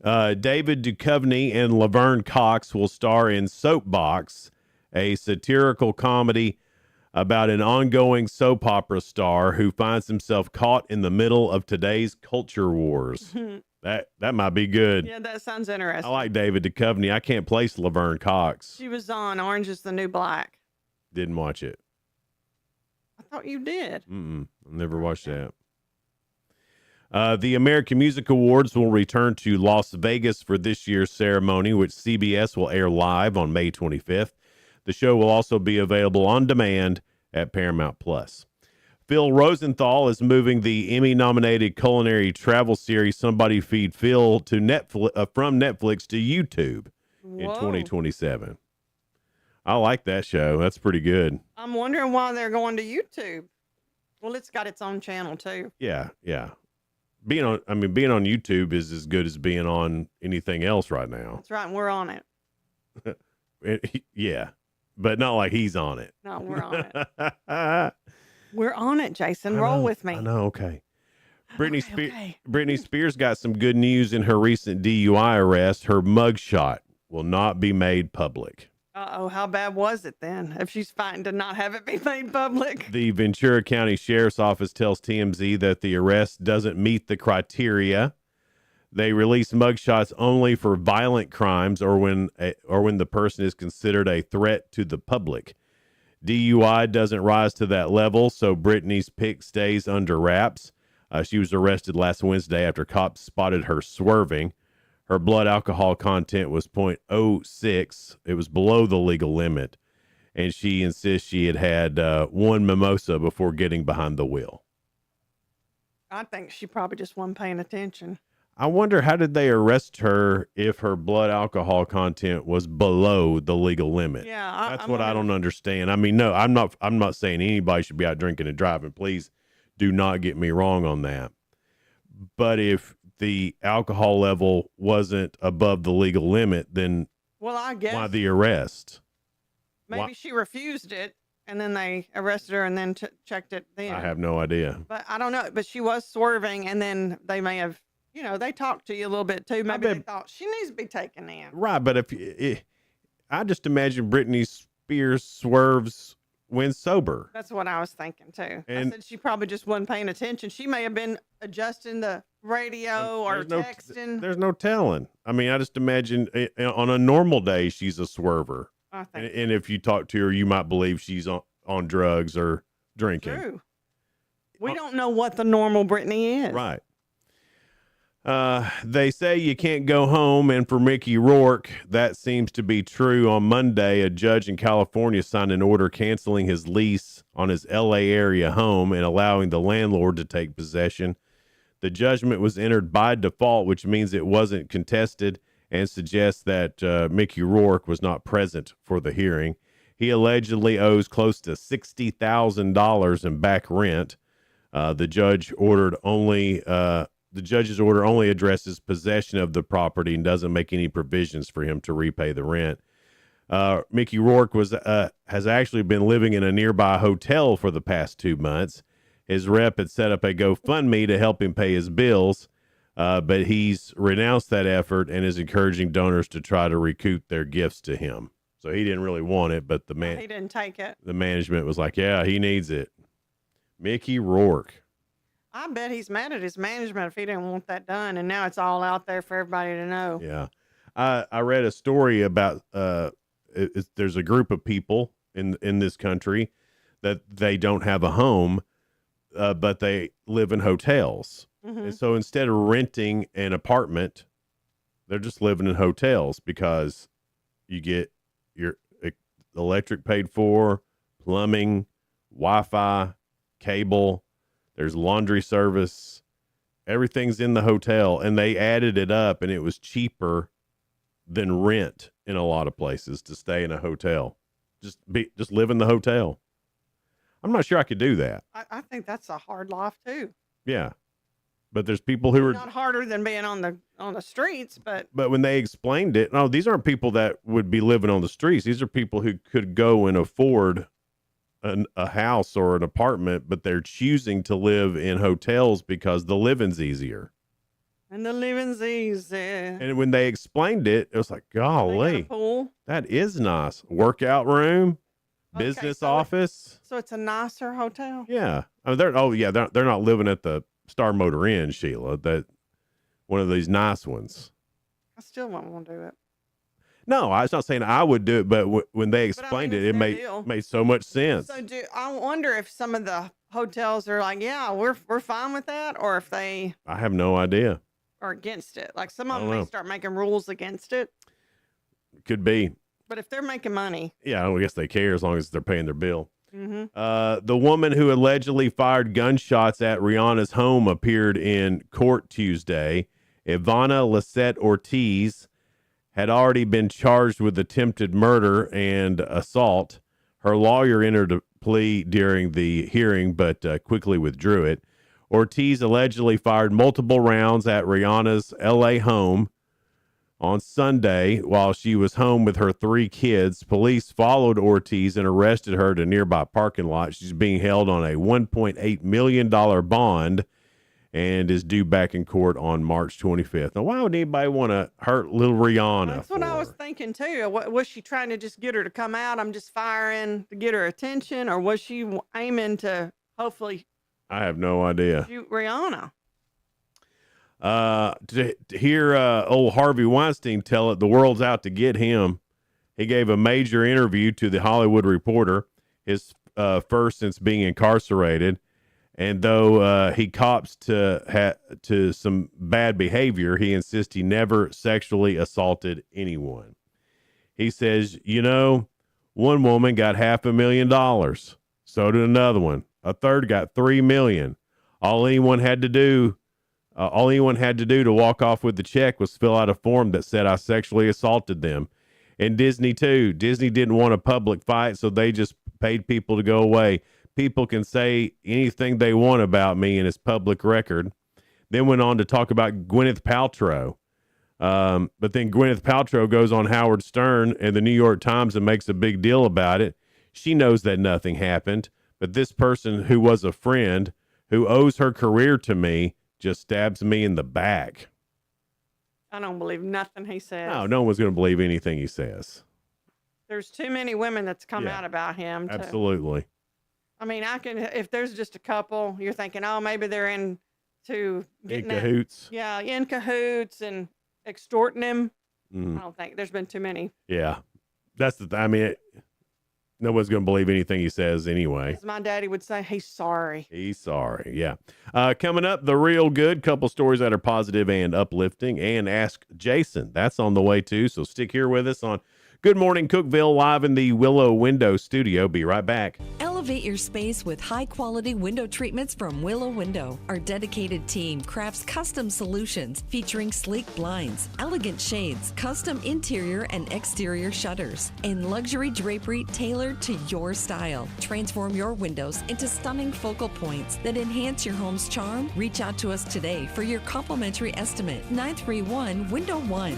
David Duchovny and Laverne Cox will star in Soapbox, a satirical comedy about an ongoing soap opera star who finds himself caught in the middle of today's culture wars. That might be good. Yeah, that sounds interesting. I like David Duchovny. I can't place Laverne Cox. She was on Orange is the New Black. Didn't watch it. I thought you did. Never watched that. The American Music Awards will return to Las Vegas for this year's ceremony, which CBS will air live on May 25th. The show will also be available on demand at Paramount Plus. Phil Rosenthal is moving the Emmy-nominated culinary travel series Somebody Feed Phil to Netflix from Netflix to YouTube in 2027. I like that show. That's pretty good. I'm wondering why they're going to YouTube. Well, it's got its own channel too. Yeah. Being on YouTube is as good as being on anything else right now. That's right. And we're on it. Yeah, but not like he's on it. No, we're on it. We're on it, Jason. Roll with me. I know. Okay. Britney Spears got some good news in her recent DUI arrest. Her mugshot will not be made public. Uh-oh, how bad was it then? If she's fighting to not have it be made public. The Ventura County Sheriff's Office tells TMZ that the arrest doesn't meet the criteria. They release mugshots only for violent crimes or when the person is considered a threat to the public. DUI doesn't rise to that level, so Brittany's pick stays under wraps. She was arrested last Wednesday after cops spotted her swerving. Her blood alcohol content was .06. It was below the legal limit, and she insists she had one mimosa before getting behind the wheel. I think she probably just wasn't paying attention. I wonder, how did they arrest her if her blood alcohol content was below the legal limit? Yeah, that's what I don't understand. I mean, no, I'm not saying anybody should be out drinking and driving. Please do not get me wrong on that. But if the alcohol level wasn't above the legal limit, then I guess why the arrest? maybe she refused it, and then they arrested her and then checked it then. I have no idea. But I don't know. But she was swerving, and then they may have, they talked to you a little bit too. Maybe they thought she needs to be taken in. Right, but I just imagine Britney Spears swerves when sober. That's what I was thinking too. And I said she probably just wasn't paying attention. She may have been adjusting the radio or texting. There's no telling. I mean, I just imagine on a normal day she's a swerver. I think And if you talk to her, you might believe she's on drugs or drinking. True. We don't know what the normal Britney is. Right. They say you can't go home, and for Mickey Rourke, that seems to be true. On Monday, a judge in California signed an order canceling his lease on his L.A. area home and allowing the landlord to take possession. The judgment was entered by default, which means it wasn't contested, and suggests that Mickey Rourke was not present for the hearing. He allegedly owes close to $60,000 in back rent. The judge's order only addresses possession of the property and doesn't make any provisions for him to repay the rent. Mickey Rourke has actually been living in a nearby hotel for the past 2 months. His rep had set up a GoFundMe to help him pay his bills, but he's renounced that effort and is encouraging donors to try to recoup their gifts to him. So he didn't really want it, but He didn't take it. the management was like, yeah, he needs it. Mickey Rourke. I bet he's mad at his management if he didn't want that done, and now it's all out there for everybody to know. Yeah. I read a story about there's a group of people in this country that they don't have a home, but they live in hotels. Mm-hmm. And so instead of renting an apartment, they're just living in hotels because you get your electric paid for, plumbing, Wi-Fi, cable, there's laundry service, everything's in the hotel, and they added it up, and it was cheaper than rent in a lot of places to stay in a hotel. Just live in the hotel. I'm not sure I could do that. I think that's a hard life too. Yeah. But there's people who are Not harder than being on the streets, but when they explained it, no, these aren't people that would be living on the streets. These are people who could go and afford a house or an apartment, but they're choosing to live in hotels because the living's easier. and the living's easy. And when they explained it, it was like, golly, Pool. that is nice. Workout room, business office. So it's a nicer hotel. Yeah. They're not living at the Star Motor Inn, Sheila. That one of these nice ones. I still won't want to do it. No, I was not saying I would do it, but when they explained it made so much sense. So I wonder if some of the hotels are like, yeah, we're fine with that, or if they I have no idea. are against it. Like some of I them don't may know. start making rules against it. Could be. But if they're making money, Yeah, I guess they care as long as they're paying their bill. mm-hmm. The woman who allegedly fired gunshots at Rihanna's home appeared in court Tuesday. Ivana Lisette Ortiz had already been charged with attempted murder and assault. Her lawyer entered a plea during the hearing, but quickly withdrew it. Ortiz allegedly fired multiple rounds at Rihanna's L.A. home on Sunday while she was home with her 3 kids. Police followed Ortiz and arrested her at a nearby parking lot. She's being held on a $1.8 million bond, and is due back in court on March 25th. Now, why would anybody want to hurt little Rihanna? That's what I was thinking too. Was she trying to just get her to come out? I'm just firing to get her attention, or was she aiming to hopefully I have no idea. shoot Rihanna? To hear old Harvey Weinstein tell it, the world's out to get him. He gave a major interview to the Hollywood Reporter, his first since being incarcerated. And though he cops to some bad behavior, he insists he never sexually assaulted anyone. He says, one woman got $500,000. So did another one. A third got $3 million. All anyone had to do to walk off with the check was fill out a form that said I sexually assaulted them. And Disney too. Disney didn't want a public fight, so they just paid people to go away. People can say anything they want about me, and it's public record. Then went on to talk about Gwyneth Paltrow. But then Gwyneth Paltrow goes on Howard Stern and the New York Times and makes a big deal about it. She knows that nothing happened, but this person who was a friend, who owes her career to me, just stabs me in the back. I don't believe nothing he says. No one's going to believe anything he says. There's too many women that's come out about him. Absolutely. I mean, if there's just a couple, you're thinking, oh, maybe they're in cahoots. In cahoots and extorting him. Mm. I don't think there's been too many. Yeah. That's no one's going to believe anything he says anyway. As my daddy would say, he's sorry. He's sorry. Yeah. Coming up, the real good couple stories that are positive and uplifting, and Ask Jason. That's on the way too. So stick here with us on Good Morning Cookeville, live in the Willow Window Studio. Be right back. Elevate your space with high-quality window treatments from Willow Window. Our dedicated team crafts custom solutions featuring sleek blinds, elegant shades, custom interior and exterior shutters, and luxury drapery tailored to your style. Transform your windows into stunning focal points that enhance your home's charm. Reach out to us today for your complimentary estimate. 931-WINDOW-1.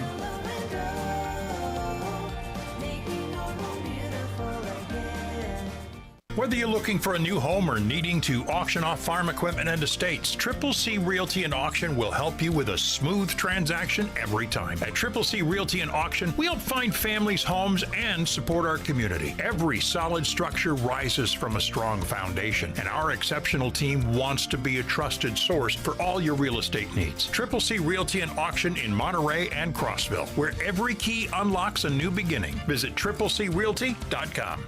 Whether you're looking for a new home or needing to auction off farm equipment and estates, Triple C Realty and Auction will help you with a smooth transaction every time. At Triple C Realty and Auction, we help find families, homes, and support our community. Every solid structure rises from a strong foundation, and our exceptional team wants to be a trusted source for all your real estate needs. Triple C Realty and Auction in Monterey and Crossville, where every key unlocks a new beginning. Visit triplecrealty.com.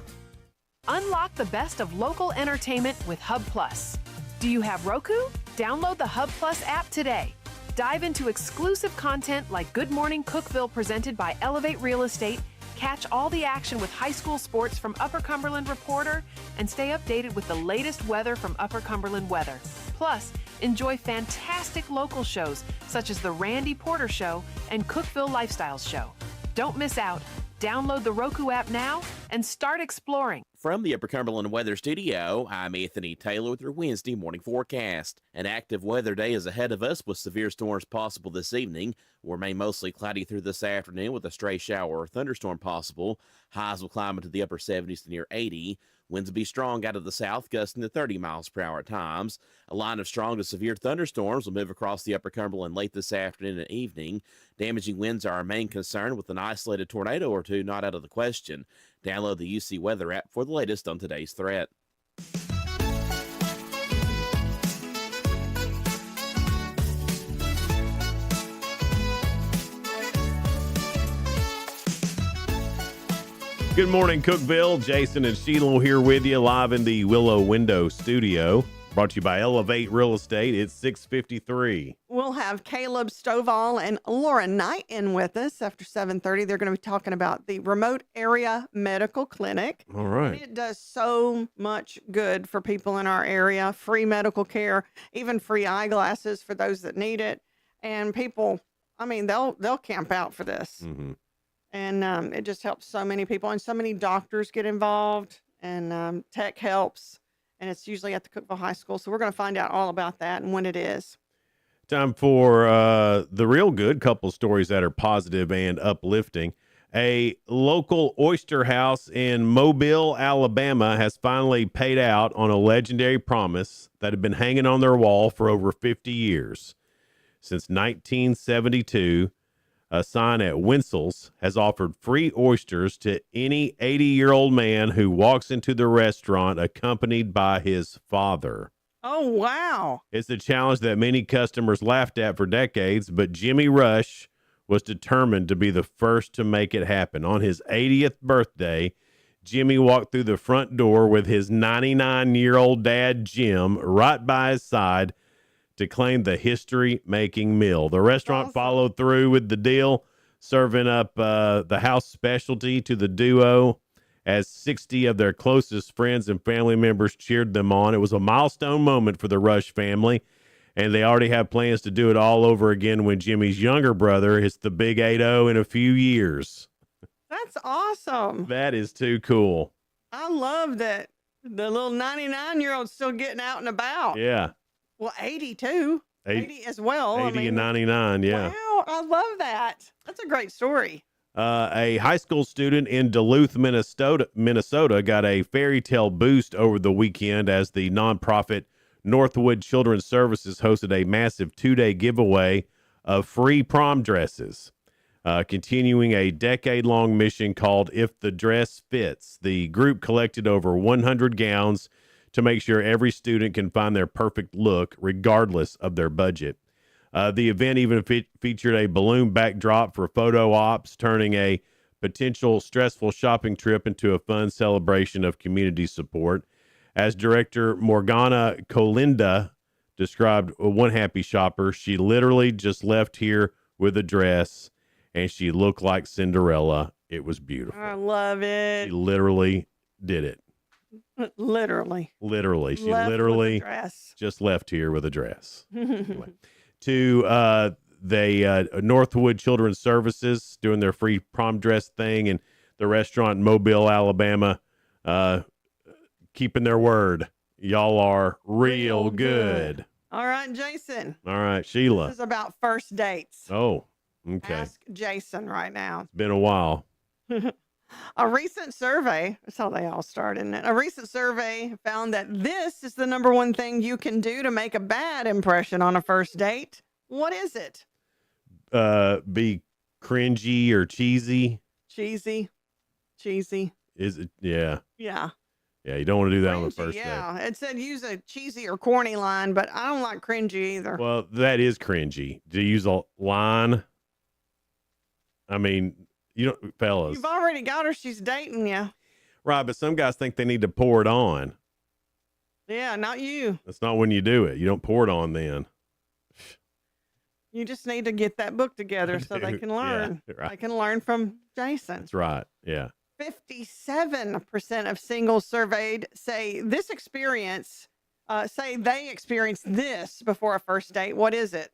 Unlock the best of local entertainment with Hub Plus. Do you have Roku? Download the Hub Plus app today. Dive into exclusive content like Good Morning Cookeville presented by Elevate Real Estate, catch all the action with high school sports from Upper Cumberland Reporter, and stay updated with the latest weather from Upper Cumberland Weather. Plus, enjoy fantastic local shows such as The Randy Porter Show and Cookeville Lifestyles Show. Don't miss out. Download the Roku app now and start exploring. From the Upper Cumberland Weather Studio, I'm Anthony Taylor with your Wednesday morning forecast. An active weather day is ahead of us with severe storms possible this evening. We'll remain mostly cloudy through this afternoon with a stray shower or thunderstorm possible. Highs will climb into the upper 70s to near 80. Winds will be strong out of the south, gusting to 30 miles per hour at times. A line of strong to severe thunderstorms will move across the Upper Cumberland late this afternoon and evening. Damaging winds are our main concern, with an isolated tornado or two not out of the question. Download the UC Weather app for the latest on today's threat. Good morning, Cookeville. Jason and Sheila here with you live in the Willow Window Studio. Brought to you by Elevate Real Estate. It's 6:53. We'll have Caleb Stovall and Laura Knight in with us after 7:30. They're going to be talking about the remote area medical clinic. All right. It does so much good for people in our area. Free medical care, even free eyeglasses for those that need it. And people, I mean, they'll camp out for this. Mm-hmm. And it just helps so many people, and so many doctors get involved, and tech helps. And it's usually at the Cookeville High School. So we're going to find out all about that and when it is. Time for the real good couple stories that are positive and uplifting. A local oyster house in Mobile, Alabama has finally paid out on a legendary promise that had been hanging on their wall for over 50 years. Since 1972, a sign at Winsel's has offered free oysters to any 80-year-old man who walks into the restaurant accompanied by his father. Oh, wow. It's a challenge that many customers laughed at for decades, but Jimmy Rush was determined to be the first to make it happen. On his 80th birthday, Jimmy walked through the front door with his 99-year-old dad, Jim, right by his side to claim the history-making meal. The restaurant followed through with the deal, serving up the house specialty to the duo as 60 of their closest friends and family members cheered them on. It was a milestone moment for the Rush family, and they already have plans to do it all over again when Jimmy's younger brother hits the big 8-0 in a few years. That's awesome. That is too cool. I love that the little 99-year-old's still getting out and about. Yeah. Well, 80 too. 80 as well. 80 and 99, yeah. Wow, I love that. That's a great story. A high school student in Duluth, Minnesota got a fairy tale boost over the weekend as the nonprofit Northwood Children's Services hosted a massive 2-day giveaway of free prom dresses. Continuing a decade-long mission called If the Dress Fits, the group collected over 100 gowns to make sure every student can find their perfect look regardless of their budget. The event even featured a balloon backdrop for photo ops, turning a potential stressful shopping trip into a fun celebration of community support. As director Morgana Colinda described one happy shopper, she literally just left here with a dress, and she looked like Cinderella. It was beautiful. I love it. She literally did it. Literally. She Left literally with a dress. just left here with a dress. Anyway. To the Northwood Children's Services doing their free prom dress thing, and the restaurant in Mobile, Alabama, keeping their word. Y'all are real good. All right, Jason. All right, Sheila. This is about first dates. Oh, okay. Ask Jason right now. It's been a while. A recent survey, that's how they all start, isn't it? A recent survey found that this is the number one thing you can do to make a bad impression on a first date. What is it? Be cringy or cheesy. Cheesy. Is it? Yeah. Yeah. Yeah, you don't want to do that on the Cringy, first yeah. It said use a cheesy or corny line, but I don't like cringy either. date. Well, that is cringy. To use a line. I mean, you don't, fellas. You've already got her. She's dating you. Right, but some guys think they need to pour it on. Yeah, not you. That's not when you do it. You don't pour it on then. You just need to get that book together so they can learn. Yeah, right. They can learn from Jason. That's right. Yeah. 57% of singles surveyed say they experienced this before a first date. What is it?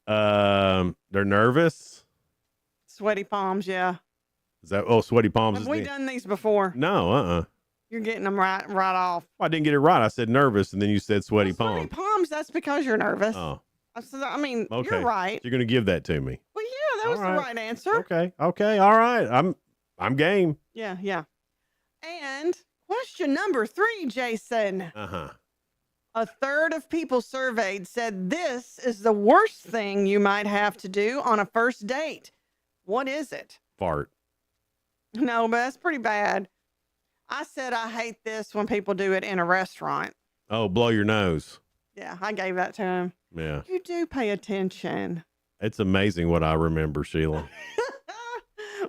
They're nervous. Sweaty palms, yeah. Is that sweaty palms? Have is we the- done these before? No, You're getting them right off. Well, I didn't get it right. I said nervous, and then you said sweaty Sweaty palms. palms, that's because you're nervous. Oh, I mean, okay. you're right. You're gonna give that to me. Well, yeah, that was the right answer. Okay. All right. I'm game. Yeah. And question number 3, Jason. A third of people surveyed said this is the worst thing you might have to do on a first date. What is it? Fart. No, but that's pretty bad. I said I hate this when people do it in a restaurant. Oh, blow your nose. Yeah, I gave that to him. Yeah. You do pay attention. It's amazing what I remember, Sheila.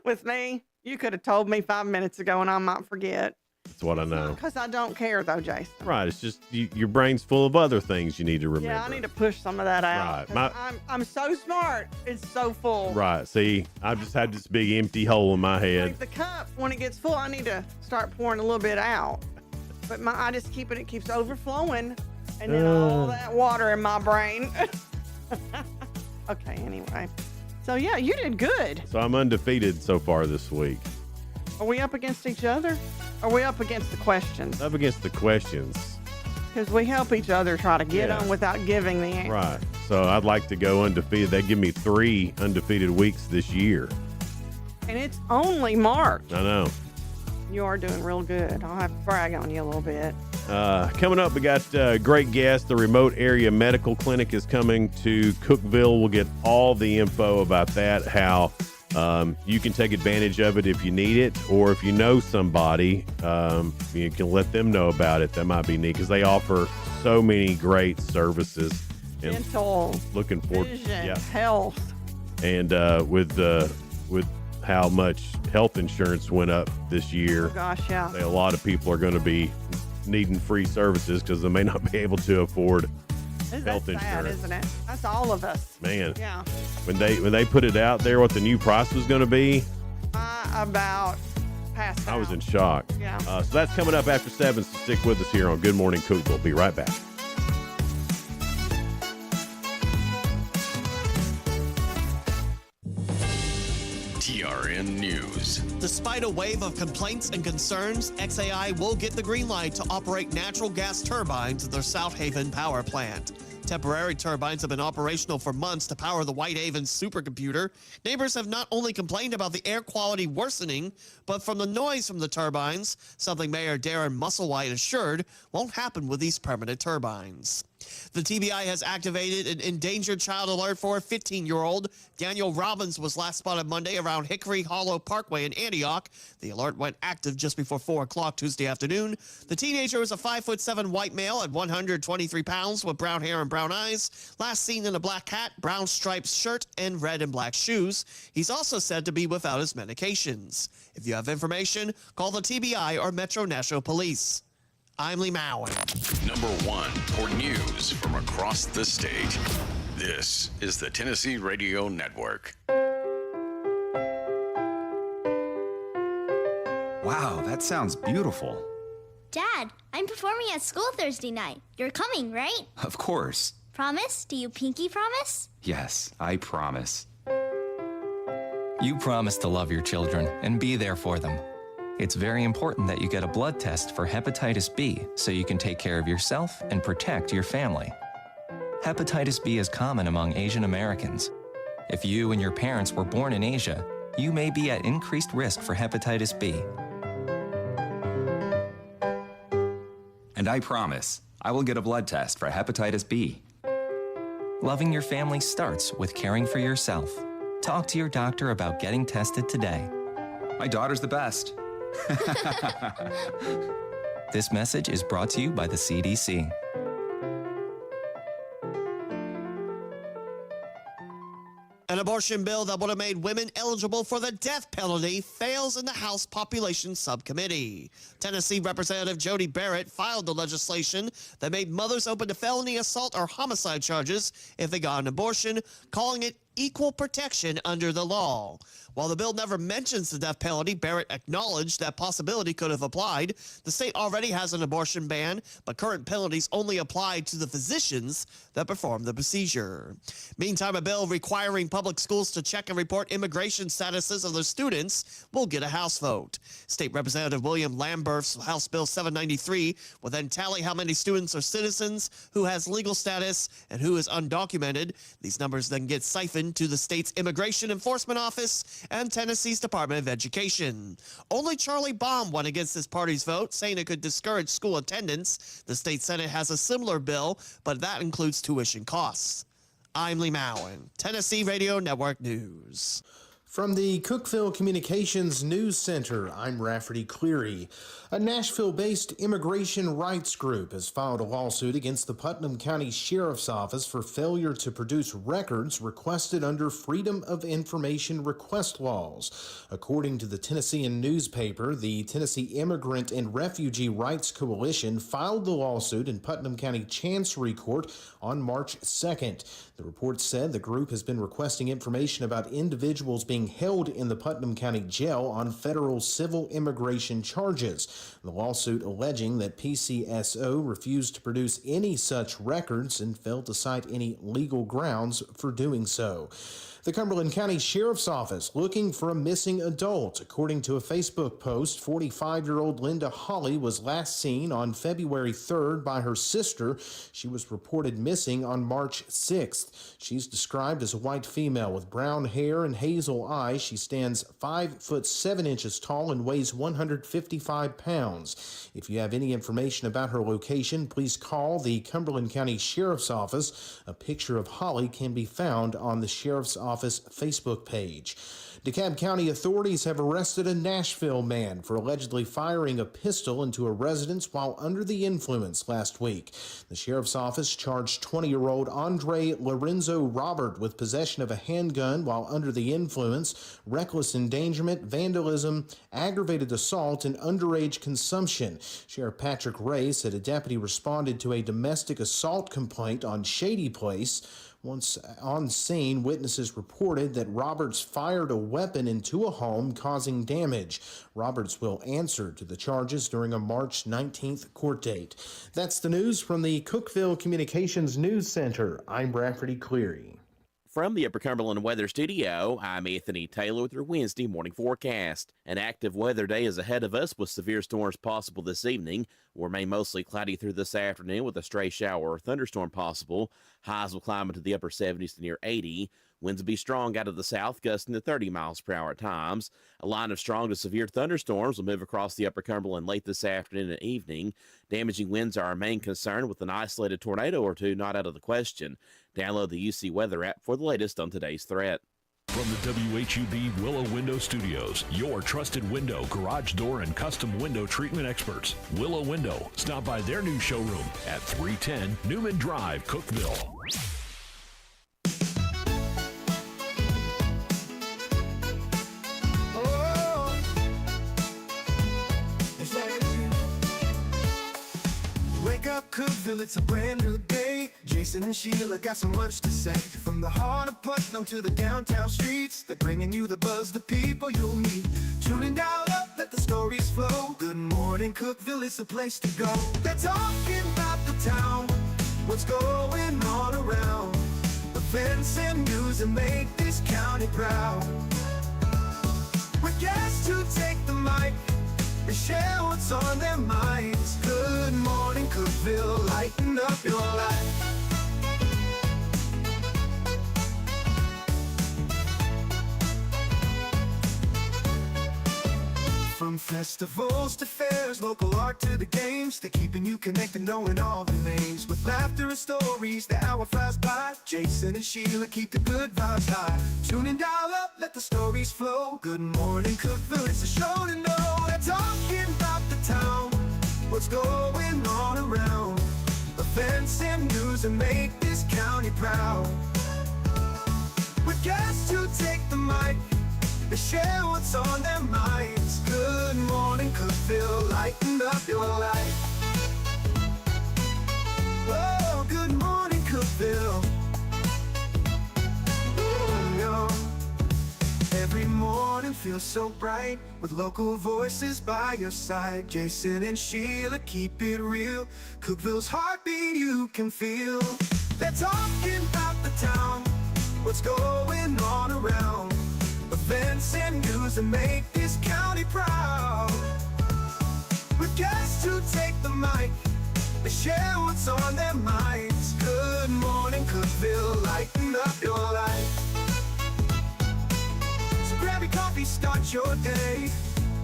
With me, you could have told me 5 minutes ago and I might forget. That's what I know. Because I don't care though, Jason. Right. It's just your brain's full of other things you need to remember. Yeah, I need to push some of that out. Right. 'Cause I'm so smart. It's so full. Right. See, I just had this big empty hole in my head. Like the cup, when it gets full, I need to start pouring a little bit out. But I just keep it keeps overflowing. And then all that water in my brain. Okay, anyway. So yeah, you did good. So I'm undefeated so far this week. Are we up against each other? Are we up against the questions? Up against the questions. Because we help each other try to get on without giving the answer. Right. So I'd like to go undefeated. They give me 3 undefeated weeks this year. And it's only March. I know. You are doing real good. I'll have to brag on you a little bit. Coming up, we got great guests. The remote area medical clinic is coming to Cookeville. We'll get all the info about that, how you can take advantage of it if you need it, or if you know somebody, you can let them know about it. That might be neat because they offer so many great services. And dental, looking forward, vision, health, and with how much health insurance went up this year. Oh gosh, yeah. A lot of people are going to be needing free services because they may not be able to afford health insurance. Sad, isn't it? That's all of us. Man, yeah. When they put it out there, what the new price was going to be, about passed out. I was in shock. Yeah. So that's coming up after 7. So stick with us here on Good Morning Cookeville. Be right back. TRN News. Despite a wave of complaints and concerns, XAI will get the green light to operate natural gas turbines at their South Haven power plant. Temporary turbines have been operational for months to power the Whitehaven supercomputer. Neighbors have not only complained about the air quality worsening, but from the noise from the turbines, something Mayor Darren Musselwhite assured won't happen with these permanent turbines. The TBI has activated an endangered child alert for a 15-year-old. Daniel Robbins was last spotted Monday around Hickory Hollow Parkway in Antioch. The alert went active just before 4 o'clock Tuesday afternoon. The teenager is a 5'7" white male at 123 pounds with brown hair and brown eyes. Last seen in a black hat, brown striped shirt, and red and black shoes. He's also said to be without his medications. If you have information, call the TBI or Metro National Police. I'm Lee Mowen. Number 1 for news from across the state. This is the Tennessee Radio Network. Wow, that sounds beautiful. Dad, I'm performing at school Thursday night. You're coming, right? Of course. Promise? Do you pinky promise? Yes, I promise. You promise to love your children and be there for them. It's very important that you get a blood test for hepatitis B so you can take care of yourself and protect your family. Hepatitis B is common among Asian Americans. If you and your parents were born in Asia, you may be at increased risk for hepatitis B. And I promise, I will get a blood test for hepatitis B. Loving your family starts with caring for yourself. Talk to your doctor about getting tested today. My daughter's the best. This message is brought to you by the CDC. An abortion bill that would have made women eligible for the death penalty fails in the House Population Subcommittee. Tennessee Representative Jody Barrett filed the legislation that made mothers open to felony assault or homicide charges if they got an abortion, calling it equal protection under the law. While the bill never mentions the death penalty, Barrett acknowledged that possibility could have applied. The state already has an abortion ban, but current penalties only apply to the physicians that perform the procedure. Meantime, a bill requiring public schools to check and report immigration statuses of their students will get a House vote. State Representative William Lamberth's House Bill 793 will then tally how many students are citizens, who has legal status, and who is undocumented. These numbers then get siphoned to the state's Immigration Enforcement Office and Tennessee's Department of Education. Only Charlie Baum went against his party's vote, saying it could discourage school attendance. The state Senate has a similar bill, but that includes tuition costs. I'm Lee Mowen, Tennessee Radio Network News. From the Cookeville Communications News Center, I'm Rafferty Cleary. A Nashville-based immigration rights group has filed a lawsuit against the Putnam County Sheriff's Office for failure to produce records requested under Freedom of Information request laws. According to the Tennessean newspaper, the Tennessee Immigrant and Refugee Rights Coalition filed the lawsuit in Putnam County Chancery Court on March 2nd. The report said the group has been requesting information about individuals being held in the Putnam County Jail on federal civil immigration charges. The lawsuit alleging that PCSO refused to produce any such records and failed to cite any legal grounds for doing so. The Cumberland County Sheriff's Office looking for a missing adult. According to a Facebook post, 45-year-old Linda Holly was last seen on February 3rd by her sister. She was reported missing on March 6th. She's described as a white female with brown hair and hazel MRI. She stands 5'7" tall and weighs 155 pounds. If you have any information about her location, please call the Cumberland County Sheriff's Office. A picture of Holly can be found on the Sheriff's Office Facebook page. DeKalb County authorities have arrested a Nashville man for allegedly firing a pistol into a residence while under the influence last week. The sheriff's office charged 20-year-old Andre Lorenzo Robert with possession of a handgun while under the influence, reckless endangerment, vandalism, aggravated assault, and underage consumption. Sheriff Patrick Ray said a deputy responded to a domestic assault complaint on Shady Place. Once on scene, witnesses reported that Roberts fired a weapon into a home, causing damage. Roberts will answer to the charges during a March 19th court date. That's the news from the Cookeville Communications News Center. I'm Rafferty Cleary. From the Upper Cumberland Weather Studio, I'm Anthony Taylor with your Wednesday morning forecast. An active weather day is ahead of us with severe storms possible this evening. Will remain mostly cloudy through this afternoon with a stray shower or thunderstorm possible. Highs will climb into the upper 70s to near 80. Winds will be strong out of the south, gusting to 30 miles per hour at times. A line of strong to severe thunderstorms will move across the Upper Cumberland late this afternoon and evening. Damaging winds are our main concern, with an isolated tornado or two not out of the question. Download the UC Weather app for the latest on today's threat. From the WHUB Willow Window Studios, your trusted window, garage door, and custom window treatment experts. Willow Window. Stop by their new showroom at 310 Newman Drive, Cookeville. Wake up, Cookeville, it's a brand new day. Jason and Sheila got so much to say. From the heart of Putnam to the downtown streets, they're bringing you the buzz, the people you'll meet. Tuning dial up, let the stories flow. Good morning, Cookeville, it's a place to go. They're talking about the town, what's going on around. Events and news that make this county proud. With guests who take the mic, they share what's on their minds. Good morning, Cookeville, lighten up your life. From festivals to fairs, local art to the games, they're keeping you connected, knowing all the names. With laughter and stories, the hour flies by. Jason and Sheila keep the good vibes high. Tune in, dial up, let the stories flow. Good morning, Cookeville, it's a show to know. They're talking about the town, what's going on around. Events and news that make this county proud. With guests who take the mic, they share what's on their minds. Good morning, Cookeville, lighten up your life. Oh, good morning, Cookeville. Every morning feels so bright with local voices by your side. Jason and Sheila keep it real. Cookeville's heartbeat you can feel. They're talking about the town, what's going on around. Events and news that make this county proud. With guests who take the mic, they share what's on their minds. Good morning, Cookeville, lighten up your life. So grab your coffee, start your day.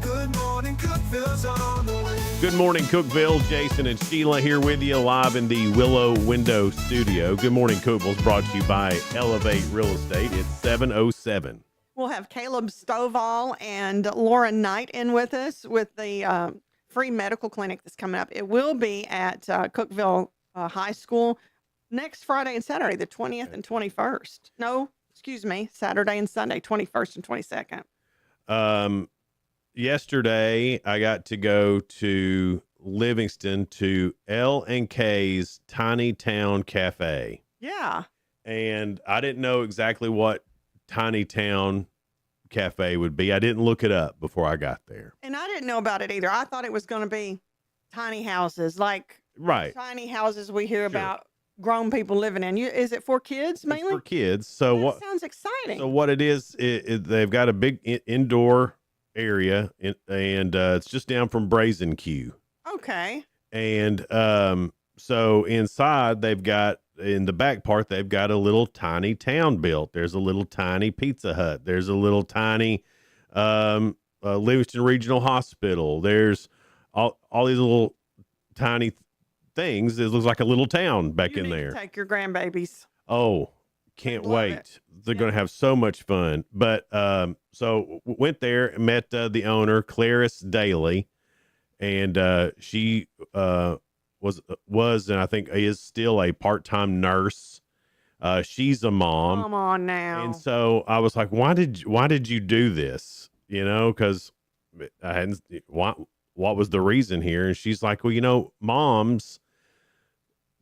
Good morning, Cookeville's on the way. Good morning, Cookeville. Jason and Sheila here with you live in the Willow Window Studio. Good morning, Cookeville's brought to you by Elevate Real Estate. It's 7:07. We'll have Caleb Stovall and Lauren Knight in with us with the free medical clinic that's coming up. It will be at Cookeville High School next Friday and Saturday, the 20th and 21st. No, excuse me, Saturday and Sunday, 21st and 22nd. Yesterday, I got to go to Livingston to L&K's Tiny Town Cafe. Yeah. And I didn't know exactly what Tiny Town Cafe would be. I didn't look it up before I got there. And I didn't know about it either. I thought it was going to be tiny houses, like right, tiny houses we hear about grown people living in. Is it for kids mainly? It's for kids. So that what sounds exciting. So what it is they've got a big indoor area, and it's just down from Brazen Q. Okay. And so inside they've got in the back part, they've got a little tiny town built. There's a little tiny Pizza Hut. There's a little tiny Livingston Regional Hospital. There's all these little tiny things. It looks like a little town back in there. Take your grandbabies. Oh, can't wait. They're going to have so much fun. But so went there and met the owner, Clarice Daly, and she was and I think is still a part-time nurse. She's a mom. Come on now. And so I was like, why did you do this? You know, because I hadn't. What was the reason here? And she's like, well, you know, moms,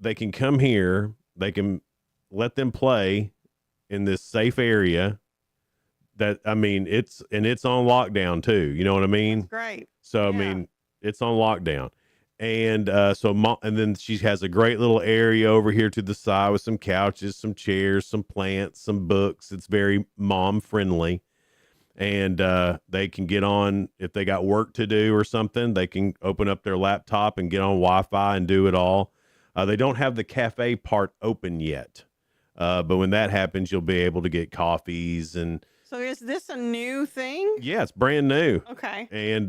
they can come here, they can let them play in this safe area. That, I mean, it's on lockdown too. You know what I mean? That's great. So, I mean, it's on lockdown. And and then she has a great little area over here to the side with some couches, some chairs, some plants, some books. It's very mom friendly. And they can get on, if they got work to do or something, they can open up their laptop and get on Wi-Fi and do it all. They don't have the cafe part open yet. But when that happens, you'll be able to get coffees and. So is this a new thing? Yeah, it's brand new. Okay. And,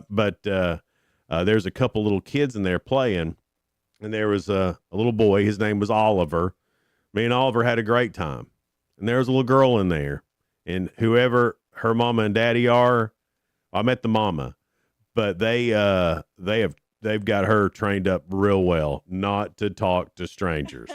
but there's a couple little kids in there playing, and there was a little boy. His name was Oliver. Me and Oliver had a great time. And there was a little girl in there, and whoever her mama and daddy are, I met the mama, but they've got her trained up real well, not to talk to strangers.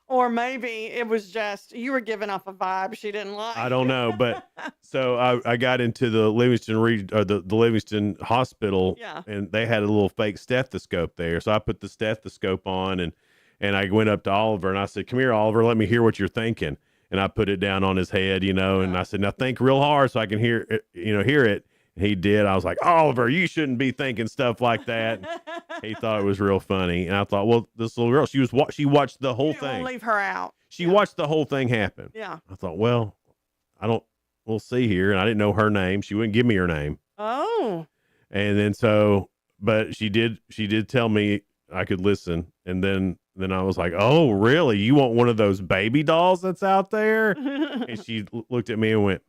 Or maybe it was just you were giving off a vibe she didn't like. I don't know, but so I got into the Livingston the Livingston Hospital, and they had a little fake stethoscope there. So I put the stethoscope on, and I went up to Oliver and I said, "Come here, Oliver, let me hear what you're thinking." And I put it down on his head, you know, and I said, "Now think real hard so I can hear it, hear it." And he did. I was like, "Oliver, you shouldn't be thinking stuff like that." He thought it was real funny. And I thought, well, this little girl, she watched the whole thing. Won't leave her out. She watched the whole thing happen. Yeah. I thought, well, we'll see here. And I didn't know her name. She wouldn't give me her name. Oh. And then but she did tell me I could listen. And then I was like, oh, really? You want one of those baby dolls that's out there? And she looked at me and went,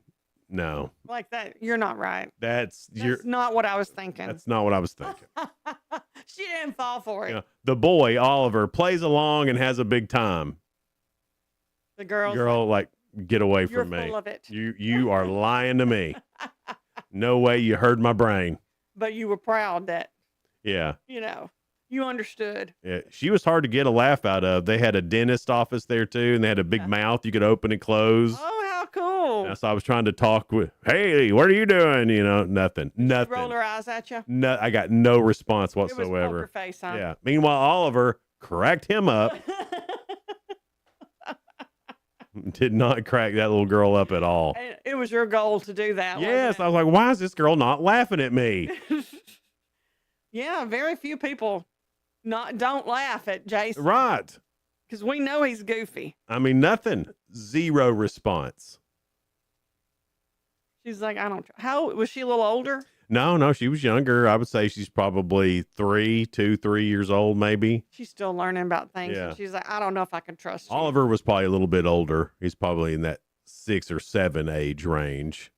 no. Like that. You're not right. That's not what I was thinking. That's not what I was thinking. She didn't fall for it. You know, the boy, Oliver, plays along and has a big time. The girl, like, get away from me. You're full of it. You are lying to me. No way you heard my brain. But you were proud that, yeah, you understood. Yeah, she was hard to get a laugh out of. They had a dentist office there too, and they had a big mouth you could open and close. Oh, how cool. So I was trying to talk with, hey, what are you doing? Nothing. She rolled her eyes at you? No, I got no response whatsoever. It was poker face, huh? Yeah. Meanwhile, Oliver cracked him up. Did not crack that little girl up at all. And it was your goal to do that. Yes. I was like, why is this girl not laughing at me? Yeah. Very few people don't laugh at Jason. Right. Because we know he's goofy. I mean, nothing. Zero response. She's like, how was she a little older? No, she was younger. I would say she's probably 3 years old, maybe. She's still learning about things. Yeah. And she's like, I don't know if I can trust you. Oliver was probably a little bit older. He's probably in that 6 or 7 age range.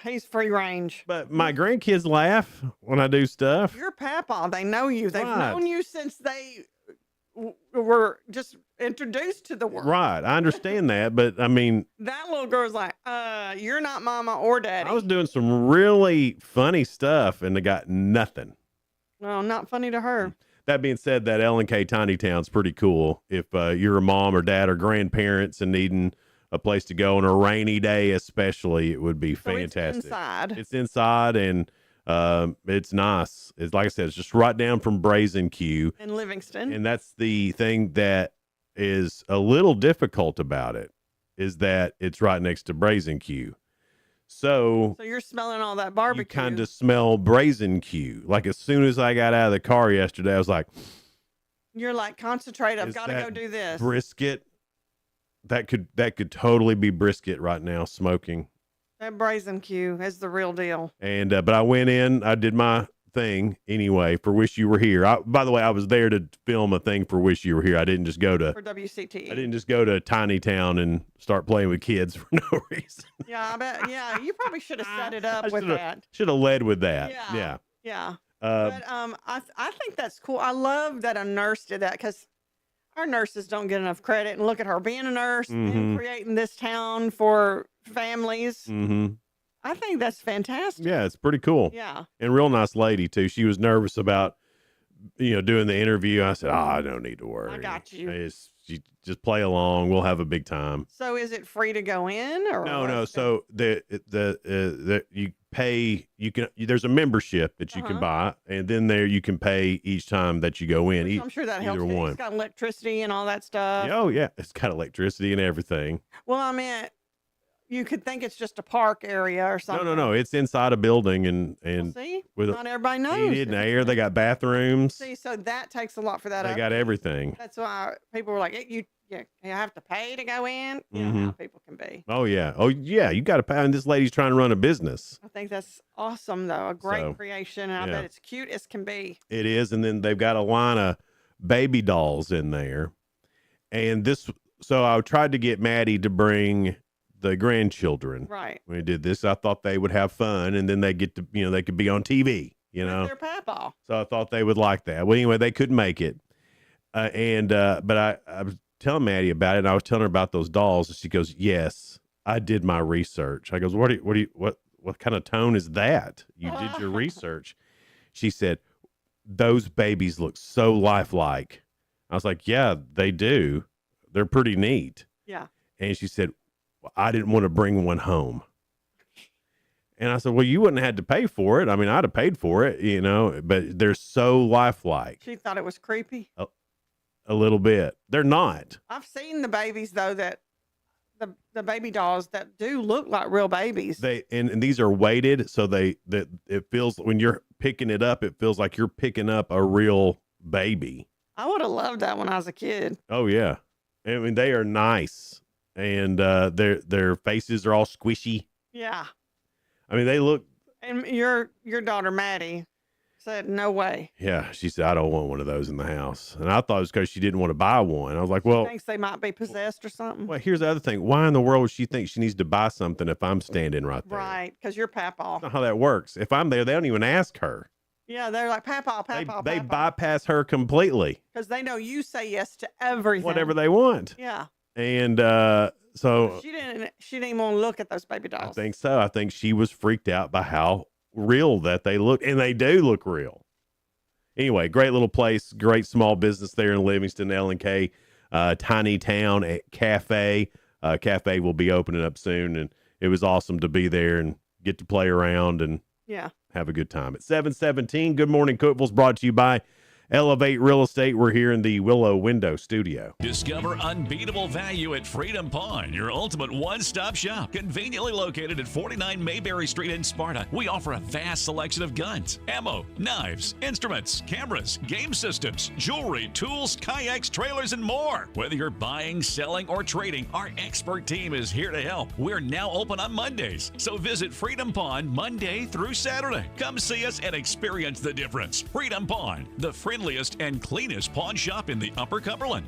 He's free range. But my grandkids laugh when I do stuff. You're Papa. They know you. They've known you since they were just introduced to the world. Right. I understand that. But I mean, that little girl's like, you're not mama or daddy. I was doing some really funny stuff and they got nothing. Well, not funny to her. That being said, that L&K Tiny Town's pretty cool. If you're a mom or dad or grandparents and needing a place to go on a rainy day, especially, it would be fantastic. It's inside. It's inside and it's nice. It's like I said, it's just right down from Brazen Q in Livingston. And that's the thing that is a little difficult about it, is that it's right next to Brazen Q. So you're smelling all that barbecue. You kind of smell Brazen Q. Like as soon as I got out of the car yesterday, I was like, you're like, concentrate. I've got to go do this. Brisket. That could totally be brisket right now, smoking. That Brazen Q is the real deal. And but I went in, I did my thing anyway for Wish You Were Here. By the way, I was there to film a thing for Wish You Were Here. I didn't just go to for WCT. I didn't just go to Tiny Town and start playing with kids for no reason. Yeah, I bet. Yeah, you probably should have set it up with that. Should have led with that. Yeah. Yeah. But I think that's cool. I love that a nurse did that because our nurses don't get enough credit. And look at her being a nurse and creating this town for families. Mm-hmm. I think that's fantastic. Yeah, it's pretty cool. Yeah. And real nice lady too. She was nervous about, doing the interview. I said, I don't need to worry. I got you. You just play along. We'll have a big time. So is it free to go in or No. So the you pay, there's a membership that you can buy, and then there you can pay each time that you go in. I'm sure that helps. Either one. It's got electricity and all that stuff. Oh yeah, it's got electricity and everything. Well, I mean, you could think it's just a park area or something. No. It's inside a building and See, with not everybody knows. heated and air. They got bathrooms. See, so that takes a lot for that. They got everything. That's why people were like, you have to pay to go in. You know how people can be. Oh yeah. You got to pay. And this lady's trying to run a business. I think that's awesome, though. A great creation, and I bet it's cute as can be. It is, and then they've got a line of baby dolls in there, and so I tried to get Maddie to bring the grandchildren. Right. When we did this, I thought they would have fun, and then they get to, they could be on TV, Their papa. So I thought they would like that. Well, anyway, they couldn't make it. But I was telling Maddie about it, and I was telling her about those dolls, and she goes, "Yes, I did my research." I goes, what kind of tone is that? You did your research. She said, "Those babies look so lifelike." I was like, "Yeah, they do. They're pretty neat." Yeah. And she said, I didn't want to bring one home. And I said, well, you wouldn't have had to pay for it. I mean, I'd have paid for it, but they're so lifelike. She thought it was creepy. A little bit. They're not. I've seen the babies, though, that the baby dolls that do look like real babies. And these are weighted, so that it feels, when you're picking it up, it feels like you're picking up a real baby. I would have loved that when I was a kid. Oh, yeah. I mean, they are nice. And their faces are all squishy. Yeah. I mean, they look. And your daughter Maddie said, "No way." Yeah, she said, "I don't want one of those in the house." And I thought it was because she didn't want to buy one. I was like, "Well, she thinks they might be possessed or something." Well, here's the other thing: why in the world would she think she needs to buy something if I'm standing right there? Right, because you're Papa. That's not how that works. If I'm there, they don't even ask her. Yeah, they're like Papa. They bypass her completely because they know you say yes to everything, whatever they want. Yeah. And so she didn't even want to look at those baby dolls. I think so. I think she was freaked out by how real that they look, and they do look real. Anyway, great little place, great small business there in Livingston, L&K, Tiny Town Cafe. Cafe will be opening up soon, and it was awesome to be there and get to play around and have a good time. At 7:17, Good Morning Cookeville's brought to you by Elevate Real Estate. We're here in the Willow Window Studio. Discover unbeatable value at Freedom Pawn, your ultimate one-stop shop. Conveniently located at 49 Mayberry Street in Sparta, we offer a vast selection of guns, ammo, knives, instruments, cameras, game systems, jewelry, tools, kayaks, trailers, and more. Whether you're buying, selling, or trading, our expert team is here to help. We're now open on Mondays, so visit Freedom Pawn Monday through Saturday. Come see us and experience the difference. Freedom Pawn, the friendliest and cleanest pawn shop in the Upper Cumberland.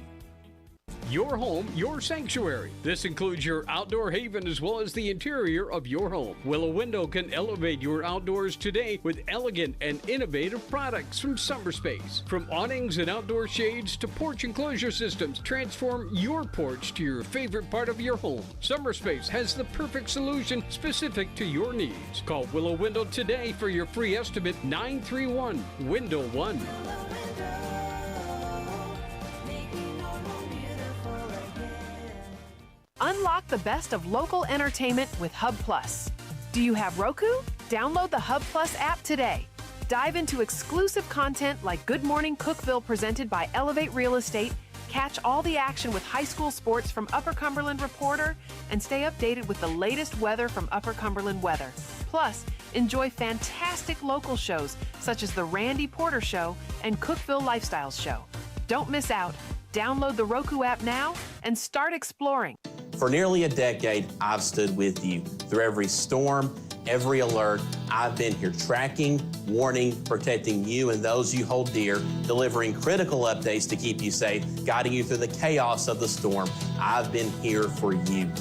Your home, your sanctuary. This includes your outdoor haven as well as the interior of your home. Willow Window can elevate your outdoors today with elegant and innovative products from SummerSpace. From awnings and outdoor shades to porch enclosure systems, transform your porch to your favorite part of your home. SummerSpace has the perfect solution specific to your needs. Call Willow Window today for your free estimate, 931-WINDOW-1. Unlock the best of local entertainment with Hub Plus. Do you have Roku? Download the Hub Plus app today. Dive into exclusive content like Good Morning Cookeville presented by Elevate Real Estate, catch all the action with high school sports from Upper Cumberland Reporter, and stay updated with the latest weather from Upper Cumberland Weather. Plus, enjoy fantastic local shows such as The Randy Porter Show and Cookeville Lifestyles Show. Don't miss out. Download the Roku app now and start exploring. For nearly a decade, I've stood with you through every storm every alert. I've been here tracking, warning, protecting you and those you hold dear, delivering critical updates to keep you safe, guiding you through the chaos of the storm. I've been here for you.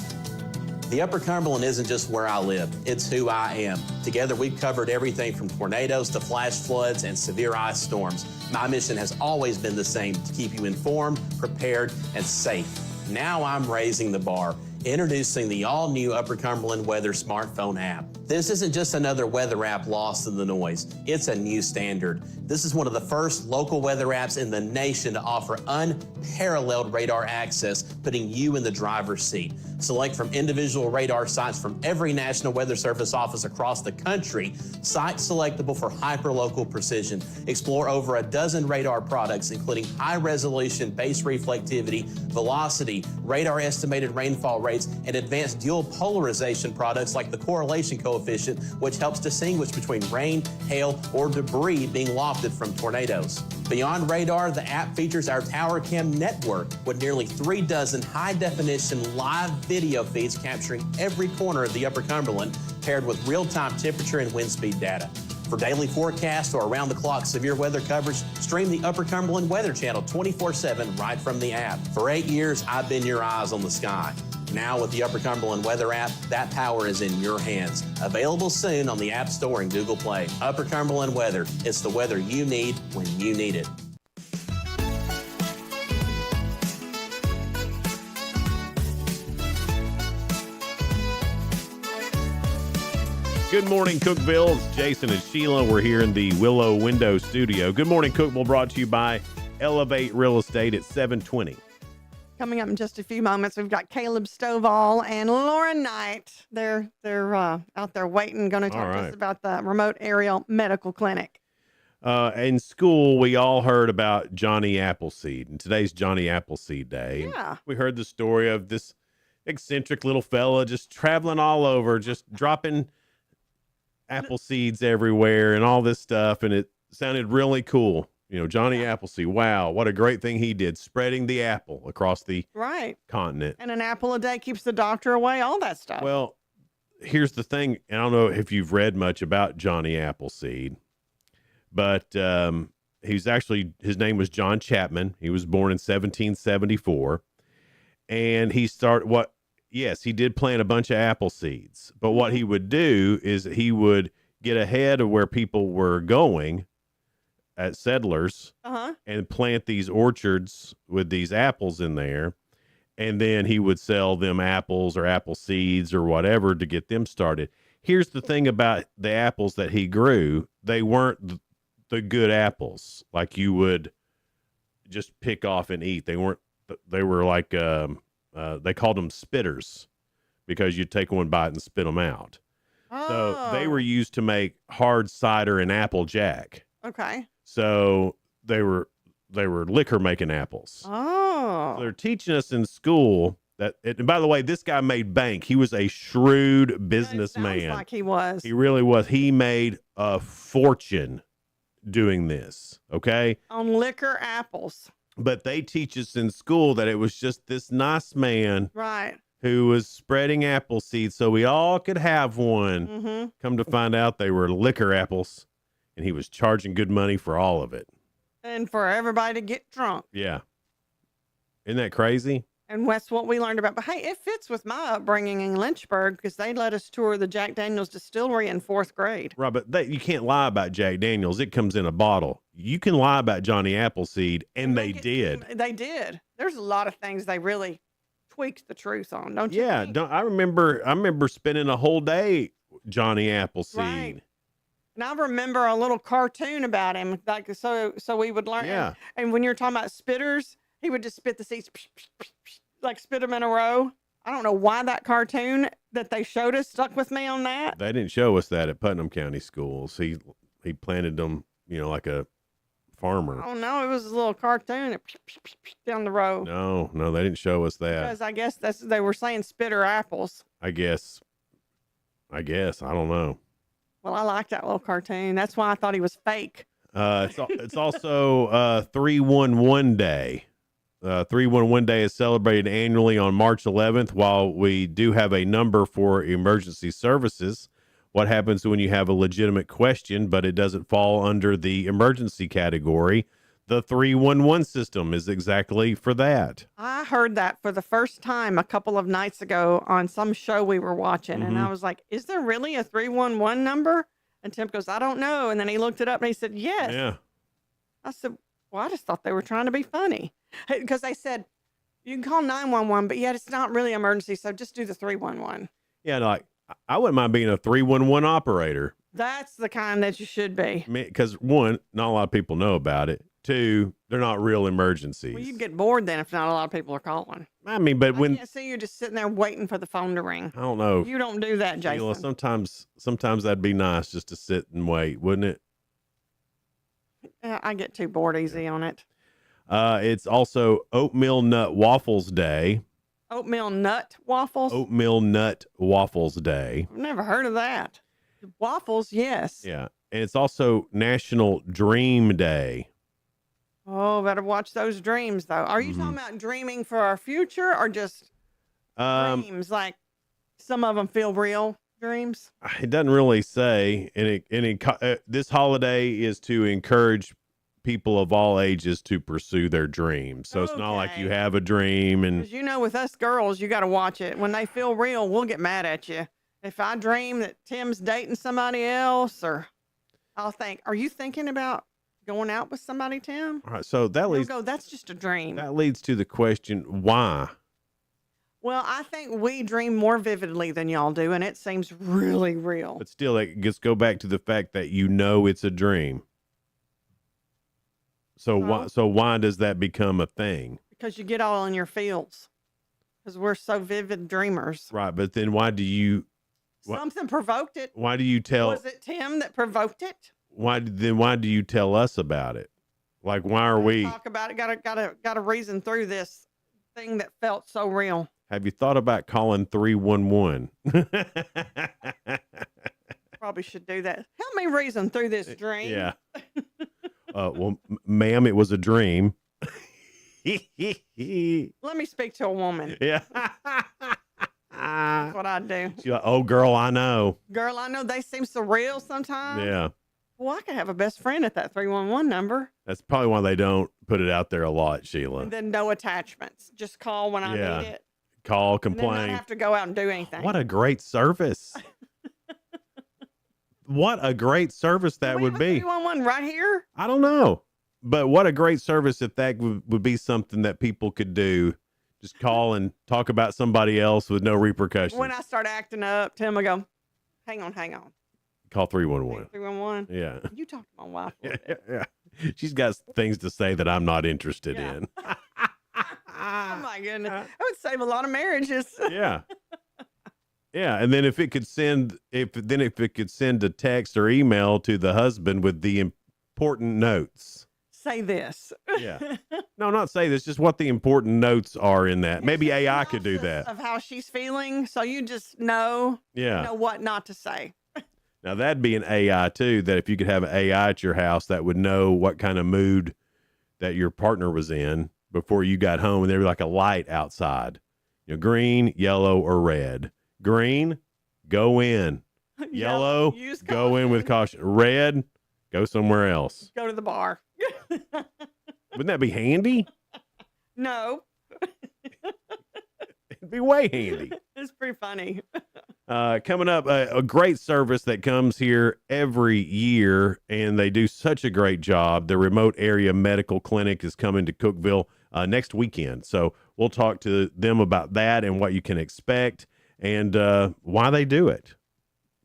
The Upper Cumberland isn't just where I live, it's who I am. Together, we've covered everything from tornadoes to flash floods and severe ice storms. My mission has always been the same, to keep you informed, prepared, and safe. Now I'm raising the bar, introducing the all-new Upper Cumberland Weather smartphone app. This isn't just another weather app lost in the noise. It's a new standard. This is one of the first local weather apps in the nation to offer unparalleled radar access, putting you in the driver's seat. Select from individual radar sites from every National Weather Service office across the country, sites selectable for hyperlocal precision. Explore over a dozen radar products, including high-resolution base reflectivity, velocity, radar estimated rainfall rates, and advanced dual polarization products like the correlation coefficient, which helps distinguish between rain, hail, or debris being lofted from tornadoes. Beyond radar, the app features our Tower Cam network with nearly 3 dozen high-definition live video feeds capturing every corner of the Upper Cumberland, paired with real-time temperature and wind speed data. For daily forecasts or around-the-clock severe weather coverage, stream the Upper Cumberland Weather Channel 24/7 right from the app. For 8 years, I've been your eyes on the sky. Now with the Upper Cumberland Weather app, that power is in your hands. Available soon on the App Store and Google Play. Upper Cumberland Weather. It's the weather you need when you need it. Good morning, Cookeville. It's Jason and Sheila. We're here in the Willow Window Studio. Good morning, Cookeville, brought to you by Elevate Real Estate at 720. Coming up in just a few moments, we've got Caleb Stovall and Lauren Knight. They're out there waiting, going to talk to us about the remote area medical clinic. In school, we all heard about Johnny Appleseed, and today's Johnny Appleseed Day. Yeah. We heard the story of this eccentric little fella just traveling all over, just dropping apple seeds everywhere and all this stuff, and it sounded really cool. You know, Johnny Appleseed, wow, what a great thing he did, spreading the apple across the continent. And an apple a day keeps the doctor away, all that stuff. Well, here's the thing, and I don't know if you've read much about Johnny Appleseed, but his name was John Chapman. He was born in 1774, and he did plant a bunch of apple seeds, but what he would do is he would get ahead of where people were going at settlers and plant these orchards with these apples in there. And then he would sell them apples or apple seeds or whatever to get them started. Here's the thing about the apples that he grew. They weren't the good apples like you would just pick off and eat. They were like, they called them spitters because you'd take one bite and spit them out. So they were used to make hard cider and apple jack. Okay. So they were liquor making apples. Oh. So they're teaching us in school that, and by the way, this guy made bank. He was a shrewd businessman. Sounds like he was. He really was. He made a fortune doing this. Okay. On liquor apples. But they teach us in school that it was just this nice man, right, who was spreading apple seeds so we all could have one. Mm-hmm. Come to find out, they were liquor apples, and he was charging good money for all of it. And for everybody to get drunk. Yeah. Isn't that crazy? And that's what we learned about. But hey, it fits with my upbringing in Lynchburg because they let us tour the Jack Daniels distillery in 4th grade. Right, but you can't lie about Jack Daniels. It comes in a bottle. You can lie about Johnny Appleseed, and they did. They did. There's a lot of things they really tweaked the truth on, don't you? Yeah, think? I remember spending a whole day Johnny Appleseed. Right. And I remember a little cartoon about him, like so we would learn. Yeah. And when you're talking about spitters, he would just spit the seeds, like spit them in a row. I don't know why that cartoon that they showed us stuck with me on that. They didn't show us that at Putnam County schools. He planted them, like a farmer. Oh no, it was a little cartoon down the road. No, they didn't show us that. Because I guess they were saying spitter apples. I guess. I don't know. Well, I like that little cartoon. That's why I thought he was fake. It's also 311 Day. 311 Day is celebrated annually on March 11th. While we do have a number for emergency services, what happens when you have a legitimate question, but it doesn't fall under the emergency category. The 311 system is exactly for that. I heard that for the first time a couple of nights ago on some show we were watching. And I was like, is there really a 311 number? And Tim goes, I don't know. And then he looked it up and he said, yes. Yeah. I said, well, I just thought they were trying to be funny. Because they said, you can call 911, but yet it's not really emergency. So just do the 311. Yeah, like I wouldn't mind being a 311 operator. That's the kind that you should be. Because one, not a lot of people know about it. Two, they're not real emergencies. Well, you'd get bored then if not a lot of people are calling. I mean, but when I can't see you just sitting there waiting for the phone to ring. I don't know. You don't do that, Jason. Sheila, sometimes that'd be nice just to sit and wait, wouldn't it? I get too bored easy on it. It's also Oatmeal Nut Waffles Day. Oatmeal nut waffles? Oatmeal Nut Waffles Day. I've never heard of that. Waffles, yes. Yeah. And it's also National Dream Day. Oh, better watch those dreams, though. Are you talking about dreaming for our future or just dreams? Like some of them feel real dreams? It doesn't really say. And this holiday is to encourage people of all ages to pursue their dreams. So it's not like you have a dream and Because you know, with us girls, you got to watch it. When they feel real, we'll get mad at you. If I dream that Tim's dating somebody else, or I'll think, are you thinking about going out with somebody, Tim? all right, so that leads Go, that's just a dream. that leads to the question, why? Well, I think we dream more vividly than y'all do, and it seems really real. But still, it just go back to the fact that you know it's a dream. So why does that become a thing? Because you get all in your feels. Because we're so vivid dreamers. Right, but then why do you Something provoked it. why do you tell Was it Tim that provoked it? why do you tell us about it? Like, why are we? Talk about it. Got to reason through this thing that felt so real. Have you thought about calling 311? Probably should do that. Help me reason through this dream. Yeah. Well, ma'am, it was a dream. Let me speak to a woman. Yeah. That's what I do. She's like, oh, girl, I know. Girl, I know they seem surreal sometimes. Yeah. Well, I could have a best friend at that 311 number. That's probably why they don't put it out there a lot, Sheila. And then no attachments. Just call when I need it. Call, And then complain. not have to go out and do anything. What a great service. What a great service that would be. 311 right here? I don't know. But what a great service if that would be something that people could do. Just call and talk about somebody else with no repercussions. When I start acting up, Tim will go, hang on. Call 311. 311. Yeah. You talk to my wife. Yeah. She's got things to say that I'm not interested in. Oh my goodness. That would save a lot of marriages. Yeah. Yeah, and then if it could send a text or email to the husband with the important notes. Say this. Yeah. No, not say this, just what the important notes are in that. Maybe AI could do that. Of how she's feeling, so you just know, Yeah. know what not to say. Now that'd be an AI too, that if you could have an AI at your house that would know what kind of mood that your partner was in before you got home, and there'd be like a light outside. You know, green, yellow, or red. Green, go in. Yellow, use go in with caution. Red, go somewhere else. Go to the bar. Wouldn't that be handy? No. It'd be way handy. It's pretty funny. Coming up, a great service that comes here every year, and they do such a great job. The remote area medical clinic is coming to Cookeville next weekend. So we'll talk to them about that and what you can expect and why they do it.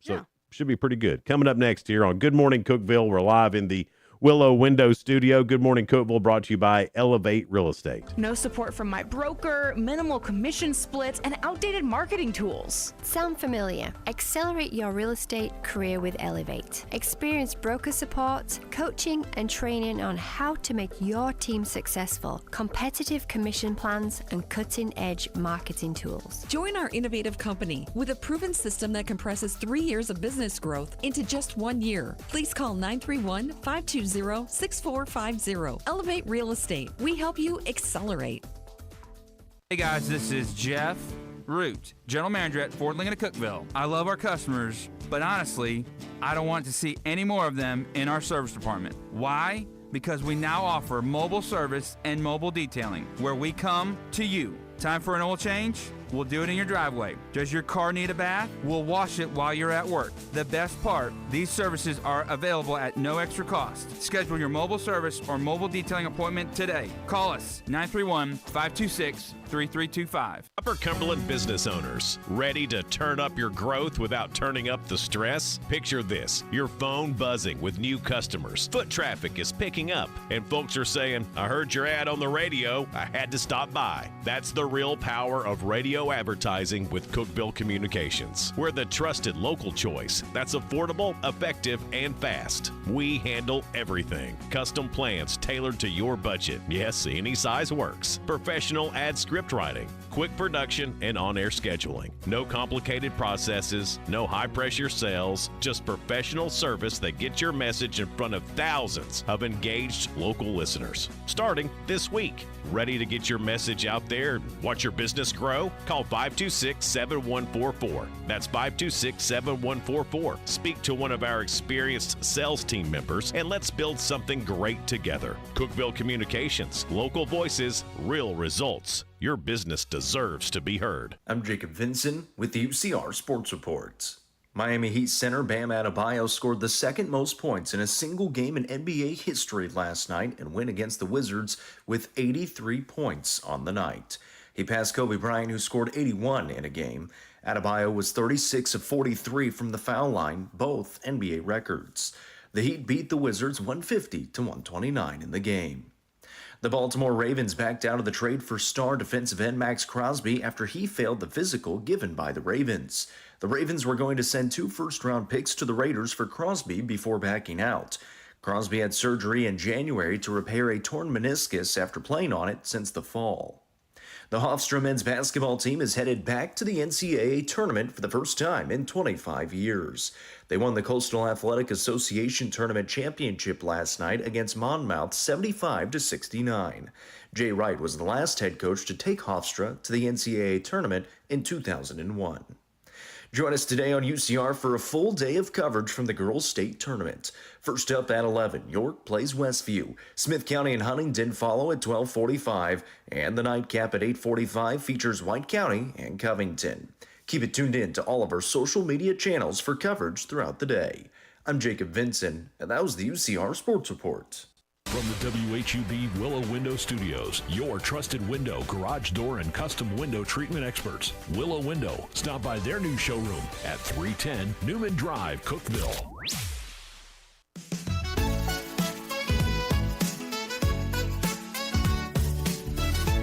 So should be pretty good. Coming up next here on Good Morning Cookeville, we're live in the Willow Window Studio. Good Morning Cookeville brought to you by Elevate Real Estate. No support from my broker, minimal commission splits, and outdated marketing tools. Sound familiar? Accelerate your real estate career with Elevate. Experience broker support, coaching, and training on how to make your team successful, competitive commission plans, and cutting-edge marketing tools. Join our innovative company with a proven system that compresses 3 years of business growth into just 1 year. Please call 931-520-6450. Elevate Real Estate. We help you accelerate. Hey guys, this is Jeff, Root, General Manager at Ford Lincoln of Cookeville. I love our customers, but honestly, I don't want to see any more of them in our service department. Why? Because we now offer mobile service and mobile detailing, where we come to you. Time for an oil change? We'll do it in your driveway. Does your car need a bath? We'll wash it while you're at work. The best part, these services are available at no extra cost. Schedule your mobile service or mobile detailing appointment today. Call us 931-526-3325. Upper Cumberland business owners, ready to turn up your growth without turning up the stress? Picture this, your phone buzzing with new customers. Foot traffic is picking up, and folks are saying, I heard your ad on the radio, I had to stop by. That's the real power of radio advertising with Cookeville Communications. We're the trusted local choice that's affordable, effective, and fast. We handle everything. Custom plans tailored to your budget. Yes, any size works. Professional ad script writing, quick production, and on-air scheduling. No complicated processes, no high-pressure sales, just professional service that gets your message in front of thousands of engaged local listeners. Starting this week. Ready to get your message out there and watch your business grow? Call 526-7144. That's 526-7144. Speak to one of our experienced sales team members and let's build something great together. Cookeville Communications, local voices, real results. Your business deserves to be heard. I'm Jacob Vinson with the UCR Sports Reports. Miami Heat center Bam Adebayo scored the second most points in a single game in NBA history last night and win against the Wizards with 83 points on the night. He passed Kobe Bryant, who scored 81 in a game. Adebayo was 36 of 43 from the foul line, both NBA records. The Heat beat the Wizards 150-129 in the game. The Baltimore Ravens backed out of the trade for star defensive end Max Crosby after he failed the physical given by the Ravens. The Ravens were going to send 2 first-round picks to the Raiders for Crosby before backing out. Crosby had surgery in January to repair a torn meniscus after playing on it since the fall. The Hofstra men's basketball team is headed back to the NCAA tournament for the first time in 25 years. They won the Coastal Athletic Association Tournament Championship last night against Monmouth 75-69. Jay Wright was the last head coach to take Hofstra to the NCAA tournament in 2001. Join us today on UCR for a full day of coverage from the Girls State Tournament. First up at 11, York plays Westview. Smith County and Huntington follow at 12:45, and the nightcap at 8:45 features White County and Covington. Keep it tuned in to all of our social media channels for coverage throughout the day. I'm Jacob Vinson, and that was the UCR Sports Report. From the WHUB Willow Window Studios, your trusted window, garage door, and custom window treatment experts. Willow Window. Stop by their new showroom at 310 Newman Drive, Cookeville.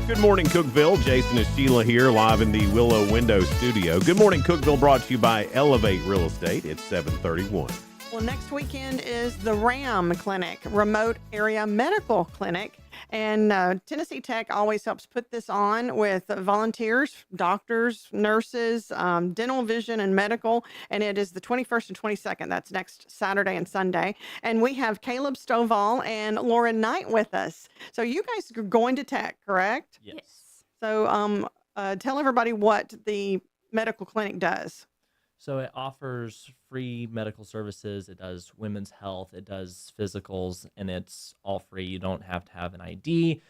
Good morning, Cookeville. Jason and Sheila here live in the Willow Window Studio. Good morning, Cookeville, brought to you by Elevate Real Estate. It's 7:31. Well, next weekend is the RAM Clinic, Remote Area Medical Clinic. And Tennessee Tech always helps put this on with volunteers, doctors, nurses, dental, vision, and medical. And it is the 21st and 22nd. That's next Saturday and Sunday. And we have Caleb Stovall and Lauren Knight with us. So you guys are going to Tech, correct? Yes. So tell everybody what the medical clinic does. So it offers free medical services. It does women's health. It does physicals, and it's all free. You don't have to have an ID.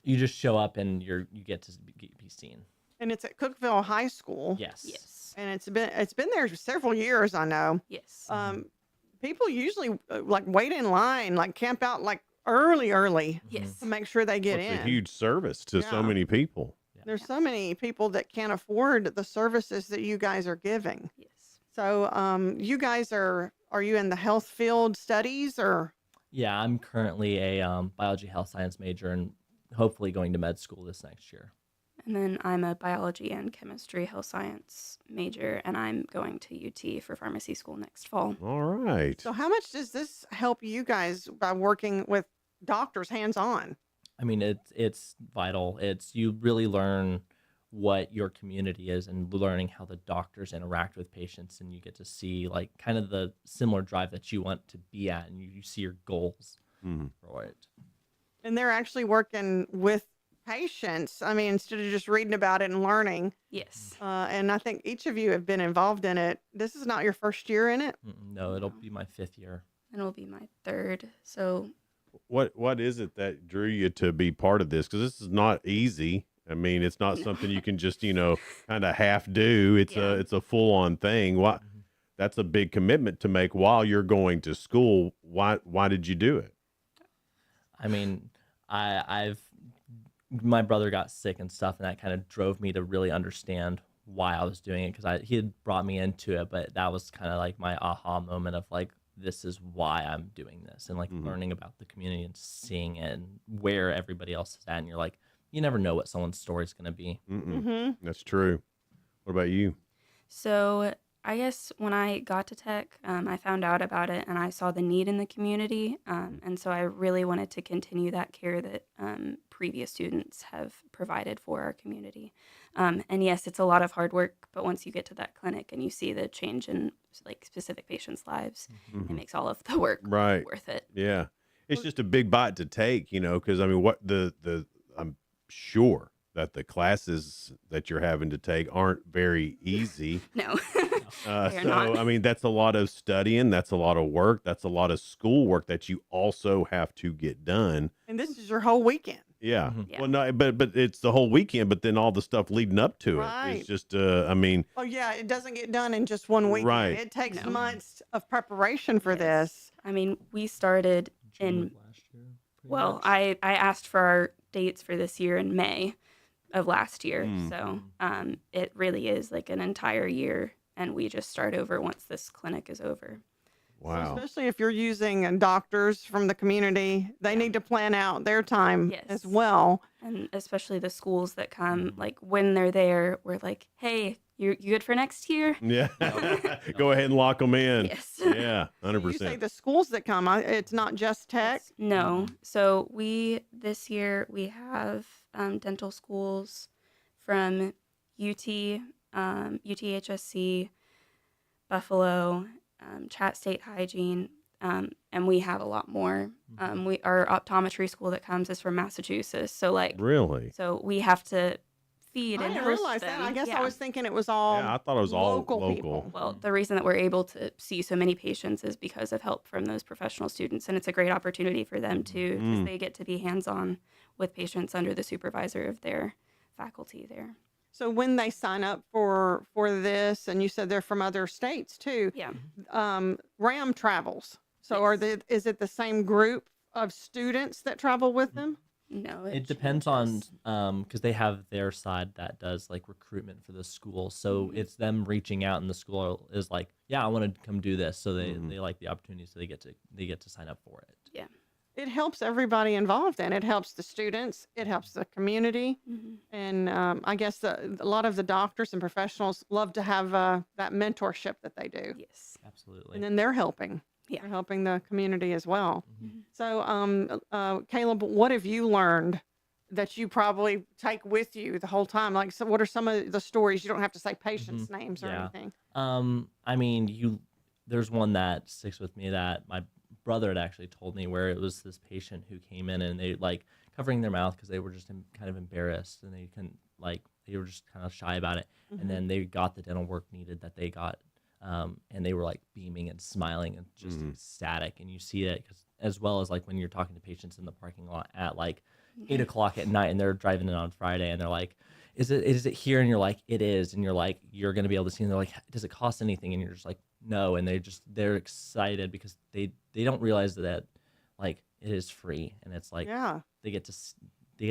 You just show up and you get to be seen. And it's at Cookeville High School. Yes. Yes. And it's been there for several years, I know. Yes. People usually like wait in line, like camp out like early. Yes. To make sure they get It's in. a huge service to so Yeah. many people. There's so many people that can't afford the services that you guys are giving. Yes. So you guys are you in the health field studies or? Yeah, I'm currently a biology health science major and hopefully going to med school this next year. And then I'm a biology and chemistry health science major, and I'm going to UT for pharmacy school next fall. All right. So how much does this help you guys by working with doctors hands-on? I mean, it's vital. You really learn what your community is and learning how the doctors interact with patients, and you get to see like kind of the similar drive that you want to be at, and you see your goals for it. And they're actually working with patients. I mean, instead of just reading about it and learning. Yes. And I think each of you have been involved in it. This is not your first year in it. No, it'll be my 5th year. And it'll be my 3rd. So What is it that drew you to be part of this? Because this is not easy. I mean, it's not something you can just kind of half do. It's a full on thing. Why? That's a big commitment to make while you're going to school. Why did you do it? I mean, my brother got sick and stuff, and that kind of drove me to really understand why I was doing it, because he had brought me into it, but that was kind of like my aha moment of like, this is why I'm doing this, and like learning about the community and seeing it and where everybody else is at, and you're like, you never know what someone's story is going to be. That's true. What about you? So I guess when I got to Tech, I found out about it and I saw the need in the community. And so I really wanted to continue that care that previous students have provided for our community. And yes, it's a lot of hard work, but once you get to that clinic and you see the change in like specific patients' lives, it makes all of the work worth it. Yeah. It's just a big bite to take, because I mean, I'm sure that the classes that you're having to take aren't very easy. No. So, I mean, that's a lot of studying. That's a lot of work. That's a lot of school work that you also have to get done. And this is your whole weekend. Yeah. Well, no, but it's the whole weekend, but then all the stuff leading up to it. It's just, I mean. Oh, yeah. It doesn't get done in just one weekend. Right. It takes months of preparation for this. I mean, we started I asked for our dates for this year in May of last year. So it really is like an entire year, and we just start over once this clinic is over. Wow. So especially if you're using doctors from the community, they need to plan out their time as well. And especially the schools that come, like when they're there, we're like, hey, you good for next year? Yeah. Go ahead and lock them in. Yes. Yeah, 100%. You say the schools that come, it's not just Tech? No. So this year we have dental schools from UT, UTHSC, Buffalo, Chat State Hygiene, and we have a lot more. Our optometry school that comes is from Massachusetts. So really? So we have to feed I and didn't host realize them. that. I guess I was thinking it was all I thought it was all local people. Well, the reason that we're able to see so many patients is because of help from those professional students, and it's a great opportunity for them too, because they get to be hands-on with patients under the supervisor of their faculty there. So when they sign up for this, and you said they're from other states too. Yeah. RAM travels. So is it the same group of students that travel with them? No, it depends on because they have their side that does like recruitment for the school, so it's them reaching out, and the school is like, yeah, I want to come do this, so they like the opportunity, so they get to sign up for it. Yeah. It helps everybody involved, and it helps the students, it helps the community, and I guess a lot of the doctors and professionals love to have that mentorship that they do. Yes, absolutely. And then they're helping. Yeah. They're helping the community as well. So, Caleb, what have you learned that you probably take with you the whole time? Like, so what are some of the stories? You don't have to say patients' names or anything. I mean, there's one that sticks with me that my brother had actually told me, where it was this patient who came in and they like covering their mouth because they were just kind of embarrassed, and they were just kind of shy about it. And then they got the dental work needed that they got. And they were like beaming and smiling and just ecstatic, and you see it as well as like when you're talking to patients in the parking lot at like 8 o'clock at night, and they're driving in on Friday, and they're like, is it here? And you're like, it is. And you're like, you're going to be able to see, and they're like, does it cost anything? And you're just like, no. And they're excited because they don't realize that like it is free, and it's like, they get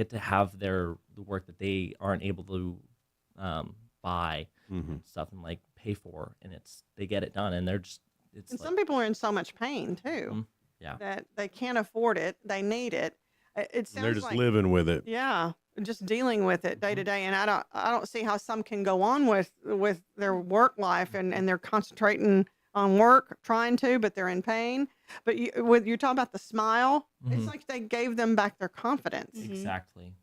to have the work that they aren't able to buy and stuff and like pay for, and they get it done, and they're just And some people are in so much pain too, that they can't afford it. They need it. It sounds they're just like, living with it. Yeah, just dealing with it day to day. And I don't see how some can go on with their work life and they're concentrating on work, trying to, but they're in pain. But you're talking about the smile. It's like they gave them back their confidence. Exactly.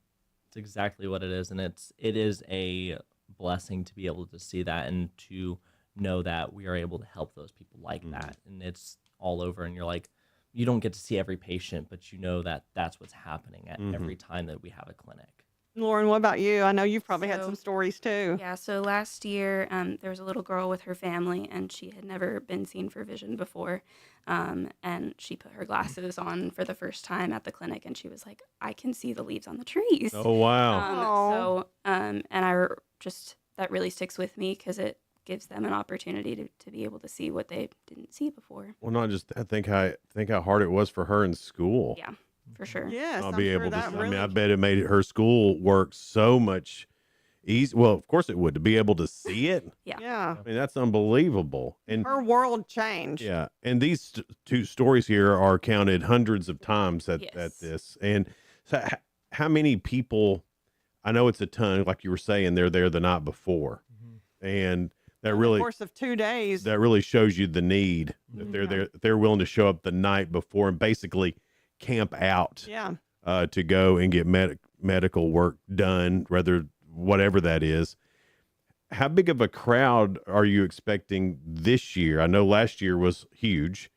It's exactly what it is, and it is a blessing to be able to see that and to know that we are able to help those people like that, and it's all over, and you're like, you don't get to see every patient, but you know that that's what's happening at every time that we have a clinic. Lauren, what about you? I know you've probably had So- some stories too. Yeah, so last year there was a little girl with her family, and she had never been seen for vision before. And she put her glasses on for the first time at the clinic, and she was like, I can see the leaves on the trees. Oh, wow. Just that really sticks with me because it gives them an opportunity to be able to see what they didn't see before. Well, not just I think how hard it was for her in school. Yeah, for sure. Yes, I'll I'm be sure able to. that I mean, really I bet it made her school work so much easy. Well, of course it would to be able to see it. Yeah. I mean, that's unbelievable. And Her world changed. yeah, and these two stories here are counted hundreds of times at this. And so, how many people? I know it's a ton. Like you were saying, they're there the night before, and that In really the course of 2 days. that really shows you the need that they're there. They're willing to show up the night before and basically camp out. Yeah. To go and get medical work done, whatever that is. How big of a crowd are you expecting this year? I know last year was huge,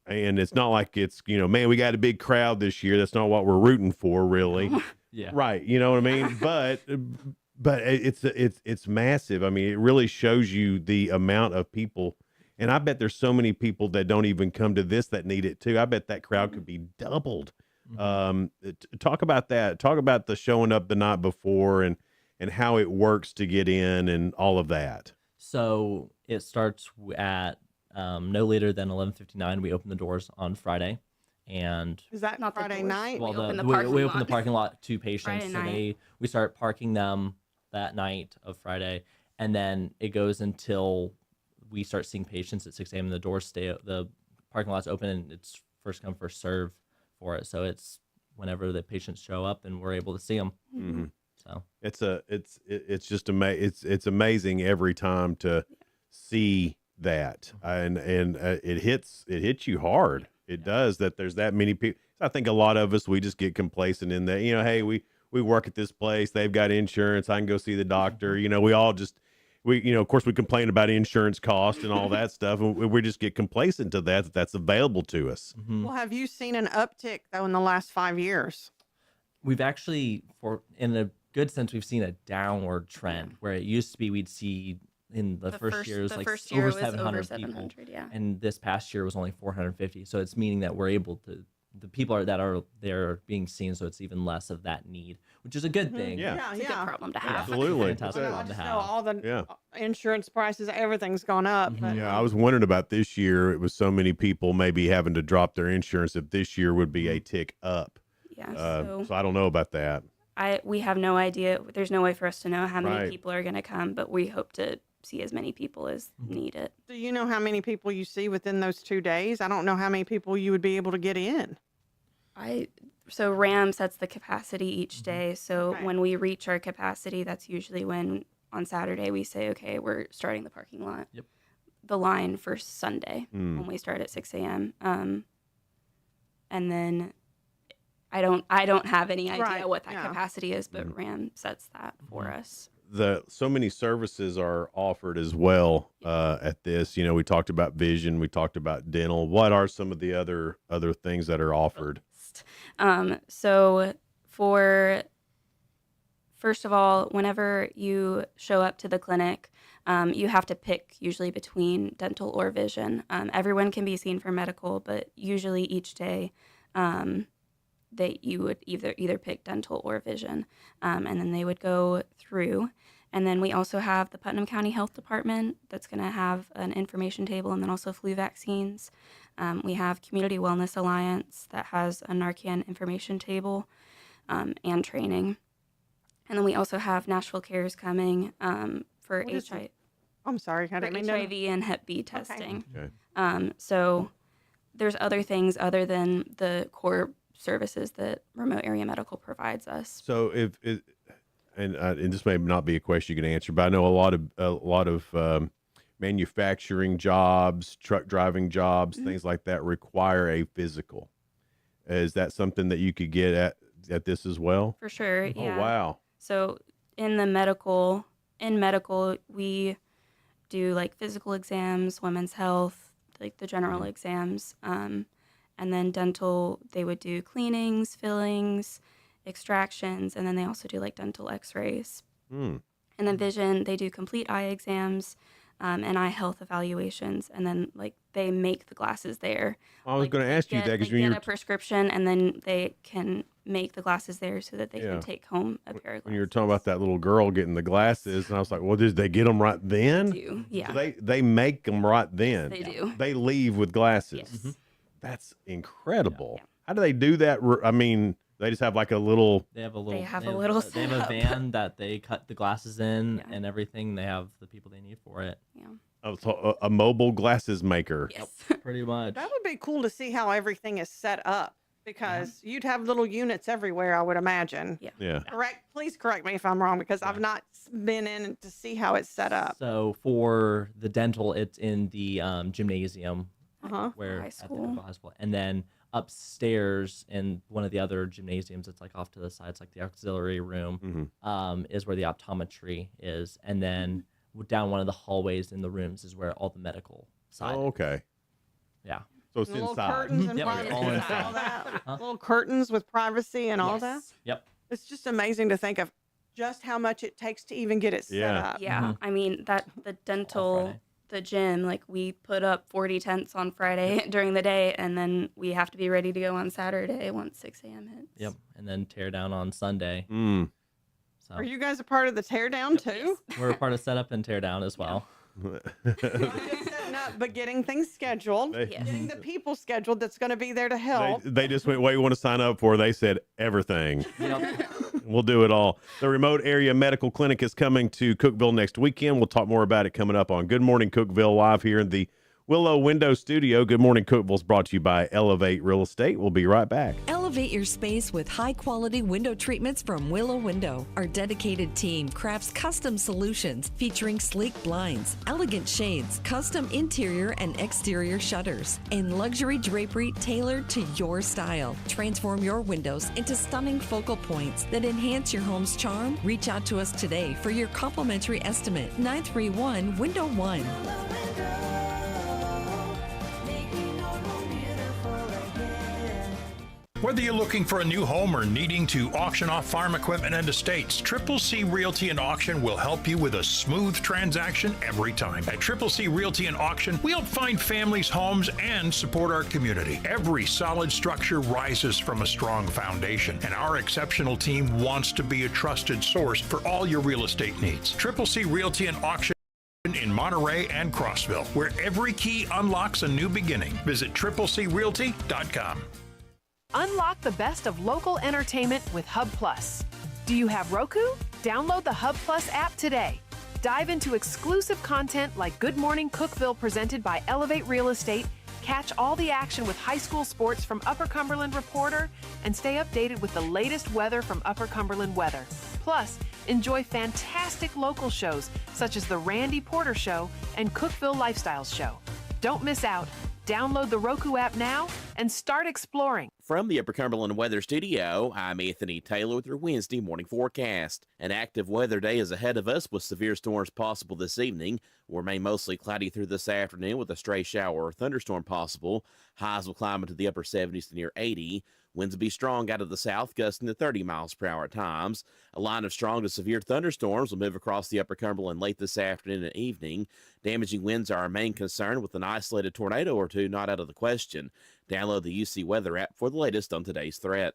and it's not like it's, man, we got a big crowd this year. That's not what we're rooting for, really. Yeah. Right. You know what I mean? But it's massive. I mean, it really shows you the amount of people. And I bet there's so many people that don't even come to this that need it too. I bet that crowd could be doubled. Talk about that. Talk about the showing up the night before and how it works to get in and all of that. So it starts at no later than 11:59. We open the doors on Friday, and Is that not Friday night? well, We open the we parking open the lot. parking lot to patients. Friday So night. we start parking them that night of Friday, and then it goes until we start seeing patients at 6 a.m. The doors the parking lot's open, and it's first come first serve for it. So it's whenever the patients show up, and we're able to see them. Mhm. So it's just it's amazing every time to see that, and it hits you hard. It does that. There's that many people. I think a lot of us, we just get complacent in that. Hey, we work at this place. They've got insurance. I can go see the doctor. We all just of course we complain about insurance costs and all that stuff, and we just get complacent to that's available to us. Well, have you seen an uptick though in the last 5 years? We've actually, in a good sense, we've seen a downward trend where it used to be we'd see in the first year it was the like first year over was 700 over people, 700, yeah. and this past year was only 450. So it's meaning that we're able to, the people that are there being seen, so it's even less of that need, which is a good thing. Yeah. It's a good problem to have. Absolutely. Fantastic I problem to just know have. all the Yeah. insurance prices, everything's gone up. But, Yeah, I was wondering about this year. It was so many people maybe having to drop their insurance. If this year would be a tick up. Yeah, So I don't know about that. We have no idea. There's no way for us to know how many Right. people are going to come, but we hope to see as many people as need it. Do you know how many people you see within those 2 days? I don't know how many people you would be able to get in. So RAM sets the capacity each day. So when we reach our capacity, that's usually when on Saturday we say, okay, we're starting the parking lot. Yep. The line for Sunday when we start at 6 a.m. And then I don't have any idea Right, what that yeah. capacity is, but RAM sets that for us. So many services are offered as well at this. We talked about vision, we talked about dental. What are some of the other things that are offered? So first of all, whenever you show up to the clinic, you have to pick usually between dental or vision. Everyone can be seen for medical, but usually each day that you would either pick dental or vision, and then they would go through. And then we also have the Putnam County Health Department that's going to have an information table, and then also flu vaccines. We have Community Wellness Alliance that has a Narcan information table and training. And then we also have Nashville Cares coming for What is HIV, it? I'm sorry, I for didn't mean to. HIV and Hep B testing. Okay. So there's other things other than the core services that remote area medical provides us. So and this may not be a question you can answer, but I know a lot of manufacturing jobs, truck driving jobs, things like that require a physical. Is that something that you could get at this as well? For sure, yeah. Oh, wow. So in medical, we do like physical exams, women's health, like the general exams. And then dental, they would do cleanings, fillings, extractions, and then they also do like dental x-rays. Hmm. And then vision, they do complete eye exams and eye health evaluations, and then like they make the glasses there. I was going to ask you that because They get a prescription, and then they can make the glasses there so that they Yeah. can take home a pair of when you were talking about that little girl getting the glasses, and I was like, well, did they get them right then? They do, yeah. So they make them right then. They do. They leave with glasses. Yes. That's incredible. How do they do that? I mean, they just have like a little. They have a little. They have a little They have a setup. van that they cut the glasses in and everything. They have the people they need for it. Yeah. A mobile glasses maker. Yes. Pretty much. That would be cool to see how everything is set up because you'd have little units everywhere, I would imagine. Yeah. Yeah. Please correct me if I'm wrong because I've not been in to see how it's set up. So for the dental, it's in the gymnasium where High at the school. high school, and then upstairs in one of the other gymnasiums, it's like off to the side, it's like the auxiliary room, is where the optometry is, and then down one of the hallways in the rooms is where all the medical side. Oh, okay. Yeah. So it's Little inside. curtains and Yep, privacy all and inside. all that. Little curtains with privacy and all that. Yep. It's just amazing to think of just how much it takes to even get it set up. Yeah, I mean the dental, the gym, like we put up 40 tents on Friday during the day, and then we have to be ready to go on Saturday once 6 a.m. hits. Yep. And then tear down on Sunday. Mm. Are you guys a part of the teardown too? We're a part of setup and tear down as well. Setting up, but getting things scheduled, getting the people scheduled that's going to be there to help. They just went, what you want to sign up for? They said everything. We'll do it all. The remote area medical clinic is coming to Cookeville next weekend. We'll talk more about it coming up on Good Morning Cookeville live here in the Willow Window Studio. Good Morning Cookeville is brought to you by Elevate Real Estate. We'll be right back. Elevate your space with high-quality window treatments from Willow Window. Our dedicated team crafts custom solutions featuring sleek blinds, elegant shades, custom interior and exterior shutters, and luxury drapery tailored to your style. Transform your windows into stunning focal points that enhance your home's charm. Reach out to us today for your complimentary estimate. 931-WINDOW-1. Whether you're looking for a new home or needing to auction off farm equipment and estates, Triple C Realty and Auction will help you with a smooth transaction every time. At Triple C Realty and Auction, we help find families, homes, and support our community. Every solid structure rises from a strong foundation, and our exceptional team wants to be a trusted source for all your real estate needs. Triple C Realty and Auction in Monterey and Crossville, where every key unlocks a new beginning. Visit triplecrealty.com. Unlock the best of local entertainment with Hub Plus. Do you have Roku? Download the Hub Plus app today. Dive into exclusive content like Good Morning Cookeville presented by Elevate Real Estate. Catch all the action with high school sports from Upper Cumberland Reporter and stay updated with the latest weather from Upper Cumberland Weather. Plus, enjoy fantastic local shows such as The Randy Porter Show and Cookeville Lifestyles Show. Don't miss out. Download the Roku app now and start exploring. From the Upper Cumberland Weather Studio, I'm Anthony Taylor with your Wednesday morning forecast. An active weather day is ahead of us with severe storms possible this evening. Will remain mostly cloudy through this afternoon with a stray shower or thunderstorm possible. Highs will climb into the upper 70s to near 80. Winds will be strong out of the south, gusting to 30 miles per hour at times. A line of strong to severe thunderstorms will move across the Upper Cumberland late this afternoon and evening. Damaging winds are our main concern, with an isolated tornado or two not out of the question. Download the UC Weather app for the latest on today's threat.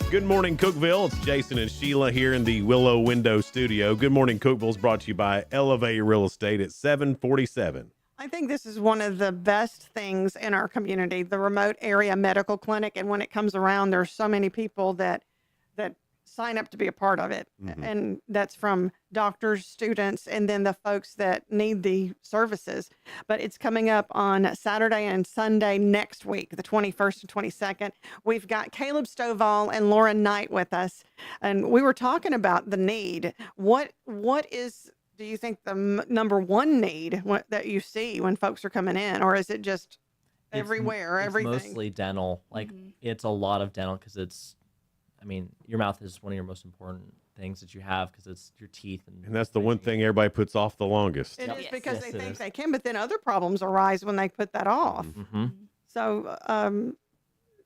Good morning, Cookeville. It's Jason and Sheila here in the Willow Window Studio. Good morning, Cookeville is brought to you by Elevate Real Estate at 747. I think this is one of the best things in our community, the remote area medical clinic. And when it comes around, there's so many people that sign up to be a part of it. And that's from doctors, students, and then the folks that need the services. But it's coming up on Saturday and Sunday next week, the 21st and 22nd. We've got Caleb Stovall and Lauren Knight with us. And we were talking about the need. What is, do you think, the number one need that you see when folks are coming in? Or is it just everywhere, everything? It's mostly dental. Like, it's a lot of dental because it's, I mean, your mouth is one of your most important things that you have because it's your teeth. And that's the one thing everybody puts off the longest. It is because they Yes, it think is. they can, but then other problems arise when they put that off. Mm-hmm. So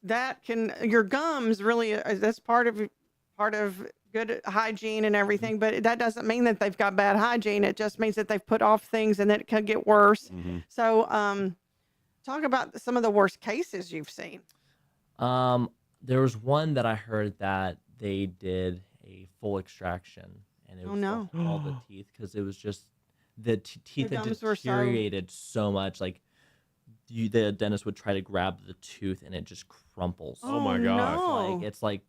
that can your gums really that's part of good hygiene and everything, but that doesn't mean that they've got bad hygiene. It just means that they've put off things and that it could get worse. So talk about some of the worst cases you've seen. There was one that I heard that they did a full extraction, and it Oh, was no. all the teeth because it was just the teeth had gums were so- deteriorated so much. Like the dentist would try to grab the tooth, and it just crumples. Oh my gosh. no. It's like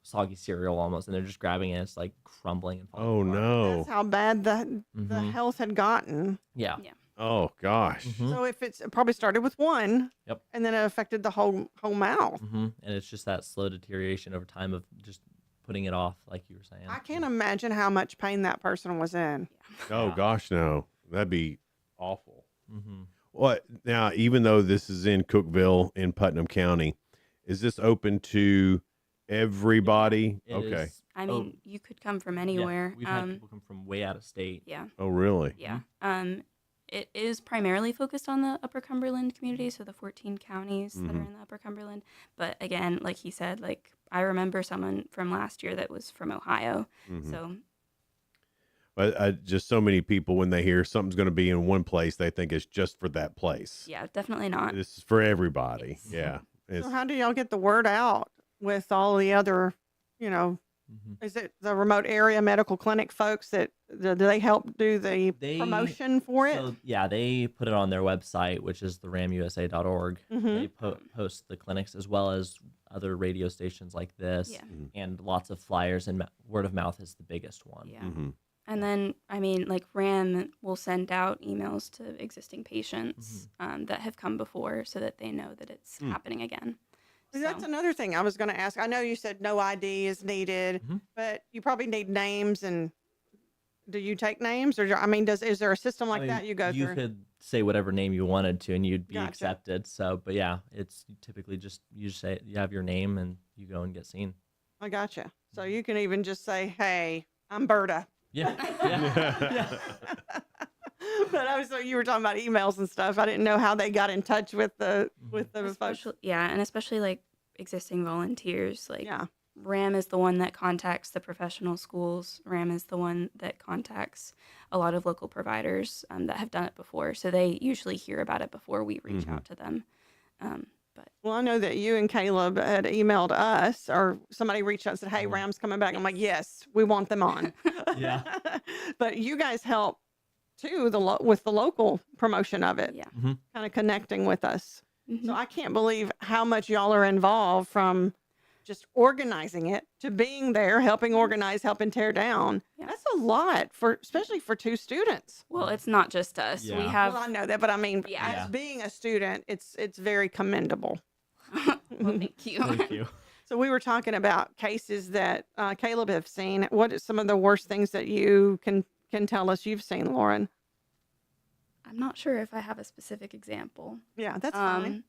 soggy cereal almost, and they're just grabbing it. It's like crumbling and falling. Oh no. That's how bad the Mhm. health had gotten. Yeah. Oh gosh. So if it probably started with one, Yep. and then it affected the whole mouth. And it's just that slow deterioration over time of just putting it off, like you were saying. I can't imagine how much pain that person was in. Oh gosh, no. That'd be awful. Mm-hmm. What now? Even though this is in Cookeville in Putnam County, is this open to everybody? It Okay. is- I mean, you could come from anywhere. We've had people come from way out of state. Yeah. Oh really? Yeah. It is primarily focused on the Upper Cumberland community, so the 14 counties that are in the Upper Cumberland. But again, like he said, like I remember someone from last year that was from Ohio. So But just so many people, when they hear something's going to be in one place, they think it's just for that place. yeah, definitely not. This is for everybody. Yeah. It's, So how do y'all get the word out with all the other, is it the remote area medical clinic folks that do they help do the promotion for it? So, yeah, they put it on their website, which is the ramusa.org. They post the clinics as well as other radio stations like this, Yeah. and lots of flyers, and word of mouth is the biggest one. Yeah. And then, I mean, like RAM will send out emails to existing patients that have come before so that they know that it's happening again. See, that's another thing I was going to ask. I know you said no ID is needed, but you probably need names. And do you take names, or I mean, is there a system like that you go You through? could say whatever name you wanted to, and you'd be Gotcha. accepted. So, but yeah, it's typically just you say you have your name and you go and get seen. I gotcha. So you can even just say, "Hey, I'm Berta." Yeah. But I was so you were talking about emails and stuff. I didn't know how they got in touch with the folks. Especially, yeah, and especially like existing volunteers. Like Yeah. RAM is the one that contacts the professional schools. RAM is the one that contacts a lot of local providers that have done it before. So they usually hear about it before we reach out to them. Well, I know that you and Caleb had emailed us, or somebody reached out and said, "Hey, Ram's coming back." I'm like, "Yes, we want them on." Yeah. But you guys help too with the local promotion of it. Yeah. Kind of connecting with us. So I can't believe how much y'all are involved, from just organizing it to being there, helping organize, helping tear down. Yeah. That's a lot especially for 2 students. Well, it's not just us. We Yeah. have. Well, I know that, but I mean, Yeah. as being a student, it's very commendable. Well, thank you. Thank you. So we were talking about cases that Caleb have seen. What are some of the worst things that you can tell us you've seen, Lauren? I'm not sure if I have a specific example. Yeah, that's fine.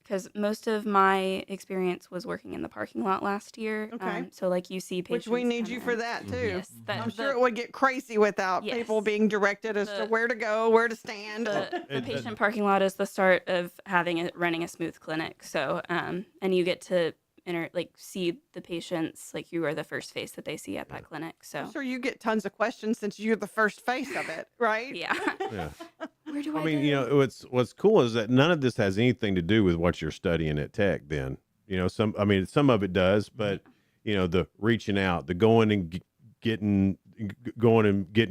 Because most of my experience was working in the parking lot last year. Okay. So like you see patients. Which we need come you in. for that too. Yes. I'm sure it would get crazy without people being directed as to where to go, where to stand. The patient parking lot is the start of running a smooth clinic. So, and you get to see the patients, like you are the first face that they see at that clinic. So I'm sure you get tons of questions since you're the first face of it, right? Yeah. Yeah. Where do I mean, what's cool is that none of this has anything to do with what you're studying at Tech. Then, some of it does, but the reaching out, the going and getting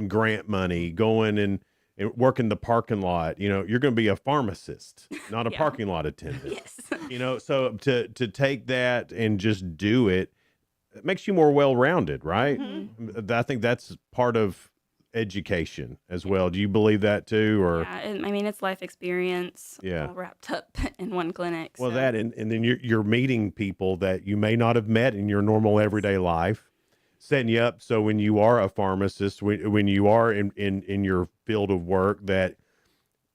grant money, going and working the parking lot. You're going to be a pharmacist, not a parking lot attendant. Yes. So to take that and just do it makes you more well-rounded, right? I think that's part of education as well. Do you believe that too? Or Yeah, I mean, it's life experience all wrapped up in one clinic. well, so. that and then you're meeting people that you may not have met in your normal everyday life, setting you up so when you are a pharmacist, when you are in your field of work, that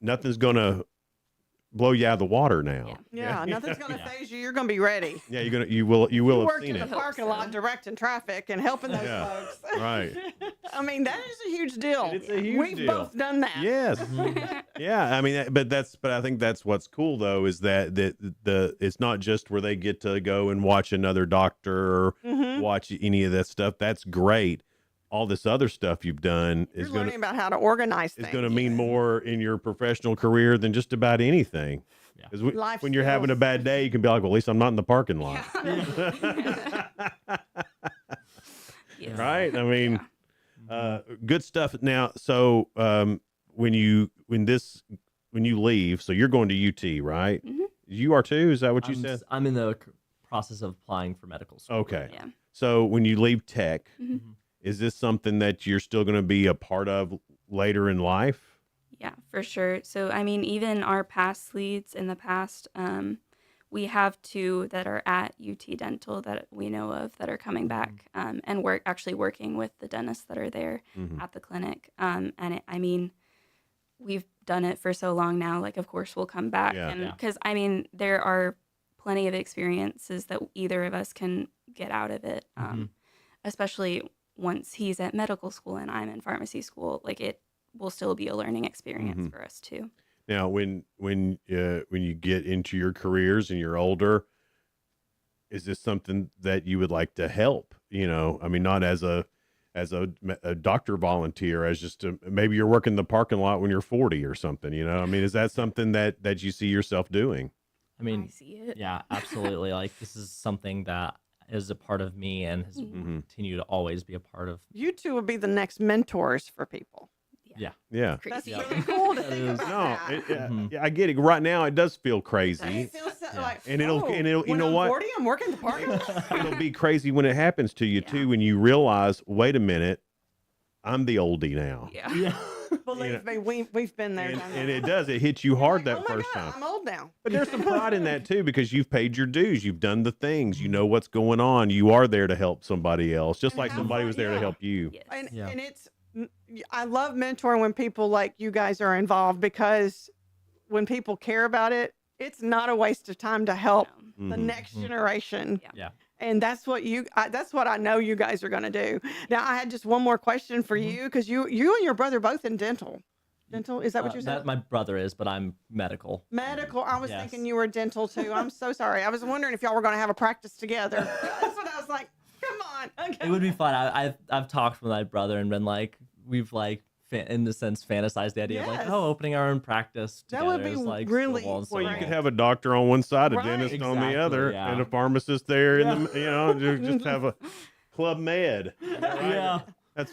nothing's going to blow you out of the water now. Yeah, nothing's gonna phase you. You're gonna be ready. Yeah, you will You have worked seen in it. the parking lot directing traffic and helping those Yeah, folks. right. I mean, that is a huge deal. It's a huge We've deal. both done that. Yes. Yeah. I mean, but I think that's what's cool though, is that it's not just where they get to go and watch another doctor or watch any of that stuff. That's great. All this other stuff you've done You're is going learning about how to organize things. is going to mean more in your professional career than just about anything. Because Life when you're having a bad day, you can be like, well, at least I'm not in the parking lot. Right? I mean, good stuff. Now, so when you leave, so you're going to UT, right? You are too? Is that what you said? I'm in the process of applying for medical school. Okay. Yeah. So when you leave tech, is this something that you're still going to be a part of later in life? Yeah, for sure. So, I mean, even our past leads in the past, we have 2 that are at UT Dental that we know of that are coming back and actually working with the dentists that are there at the clinic. I mean, we've done it for so long now. Like, of course, we'll come back, because I mean, there are plenty of experiences that either of us can get out of it, especially once he's at medical school and I'm in pharmacy school. Like, it will still be a learning experience for us too. Now, when you get into your careers and you're older, is this something that you would like to help? You know, I mean, not as a doctor volunteer, as just maybe you're working the parking lot when you're 40 or something. You know, I mean, is that something that you see yourself doing? I mean, I see it. Yeah, absolutely. Like, this is something that is a part of me and has continued to always be a part of. You 2 would be the next mentors for people. Yeah. Yeah. That's really cool to think about that. I get it. Right now, it does feel crazy. It feels like, And it'll you when know I'm what? 40, I'm working the parking lot. It'll be crazy when it happens to you too, when you realize, wait a minute, I'm the oldie now. Yeah. Believe me, we've been there. Done that. And it hits you hard that Oh my first God, time. I'm old now. But there's some pride in that too, because you've paid your dues. You've done the things. You know what's going on. You are there to help somebody else, just like somebody was there to help you. And it's, I love mentoring when people like you guys are involved, because when people care about it, it's not a waste of time to help the next generation. Yeah. And that's what that's what I know you guys are going to do. Now, I had just one more question for you, because you and your brother both in dental. Dental, is that what you said? That my brother is, but I'm medical. Medical. I was Yes. thinking you were dental too. I'm so sorry. I was wondering if y'all were going to have a practice together. That's what I was like. Come on. Okay. It would be fun. I've talked with my brother and been like, we've like in the sense fantasized the idea of like, Yes. opening our own practice That together. would be is, like, really so Well, long. you could have a doctor on one side, a Right. dentist on the Exactly, other, yeah. and a pharmacist there, in the, you know, just have a Club Med. Right? Yeah. That's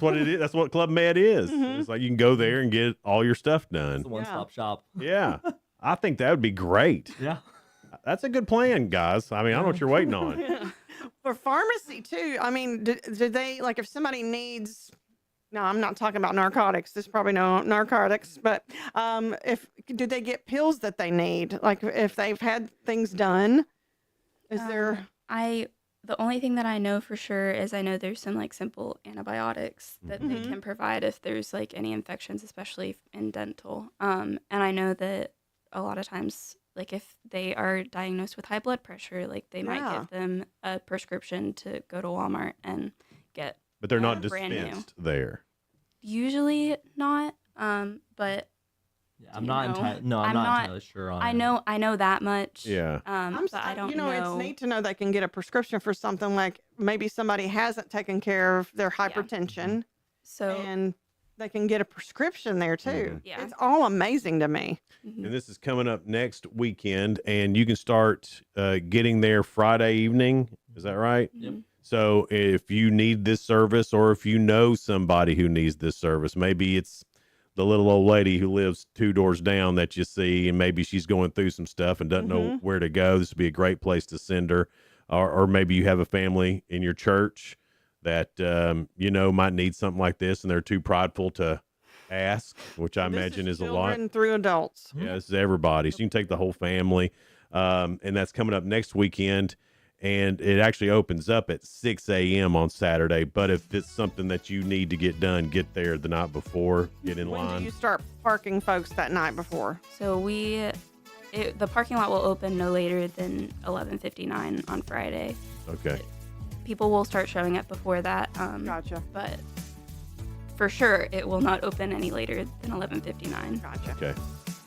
what it is. That's what Club Med is. It's like you can go there and get all your stuff done. It's a one-stop shop. Yeah, I think that would be great. Yeah. That's a good plan, guys. I mean, I don't know what you're waiting on. For pharmacy too, I mean, do they, like, if somebody needs, no, I'm not talking about narcotics. There's probably no narcotics, but do they get pills that they need? Like, if they've had things done, is there? The only thing that I know for sure is I know there's some like simple antibiotics that they can provide if there's like any infections, especially in dental. And I know that a lot of times, like if they are diagnosed with high blood pressure, like they might give them a prescription to go to Walmart and get. But they're not brand new. dispensed there. Usually not, but I'm not entirely sure on. I know that much. Yeah. But I don't know. It's neat to know they can get a prescription for something like maybe somebody hasn't taken care of their hypertension. So and they can get a prescription there too. Yeah. It's all amazing to me. And this is coming up next weekend, and you can start getting there Friday evening. Is that right? Yep. So if you need this service, or if you know somebody who needs this service, maybe it's the little old lady who lives 2 doors down that you see, and maybe she's going through some stuff and doesn't know where to go. This would be a great place to send her. Or maybe you have a family in your church that, you know, might need something like this, and they're too prideful to ask, which I imagine is a lot. Children through adults. Yeah, this is everybody. So you can take the whole family. And that's coming up next weekend. and it actually opens up at 6 a.m. on Saturday. But if it's something that you need to get done, get there the night before, get in When line. do you start parking folks that night before? So the parking lot will open no later than 11:59 on Friday. Okay. People will start showing up before that. Gotcha. But for sure, it will not open any later than 11:59. Gotcha. Okay.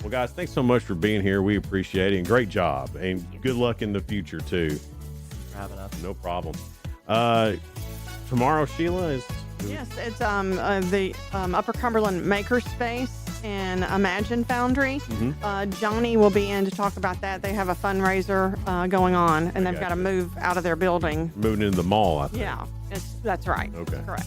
Well, guys, thanks so much for being here. We appreciate it, and great job. And good luck in the future, too. For having us. No problem. Tomorrow, Sheila, is... Yes, it's the Upper Cumberland Makerspace and Imagine Foundry. Johnny will be in to talk about that. They have a fundraiser going on, and they've got to move out of their building. Moving into the mall, I think. Yeah, that's right. Okay. Correct.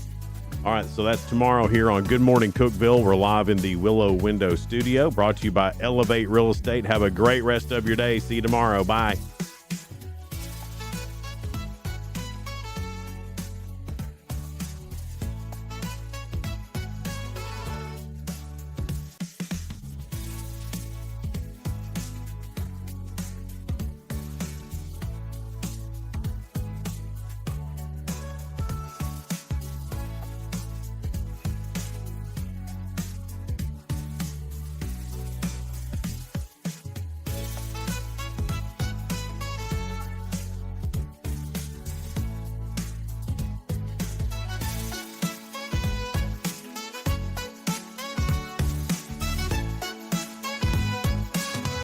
All right, so that's tomorrow here on Good Morning Cookeville. We're live in the Willow Window Studio, brought to you by Elevate Real Estate. Have a great rest of your day. See you tomorrow. Bye.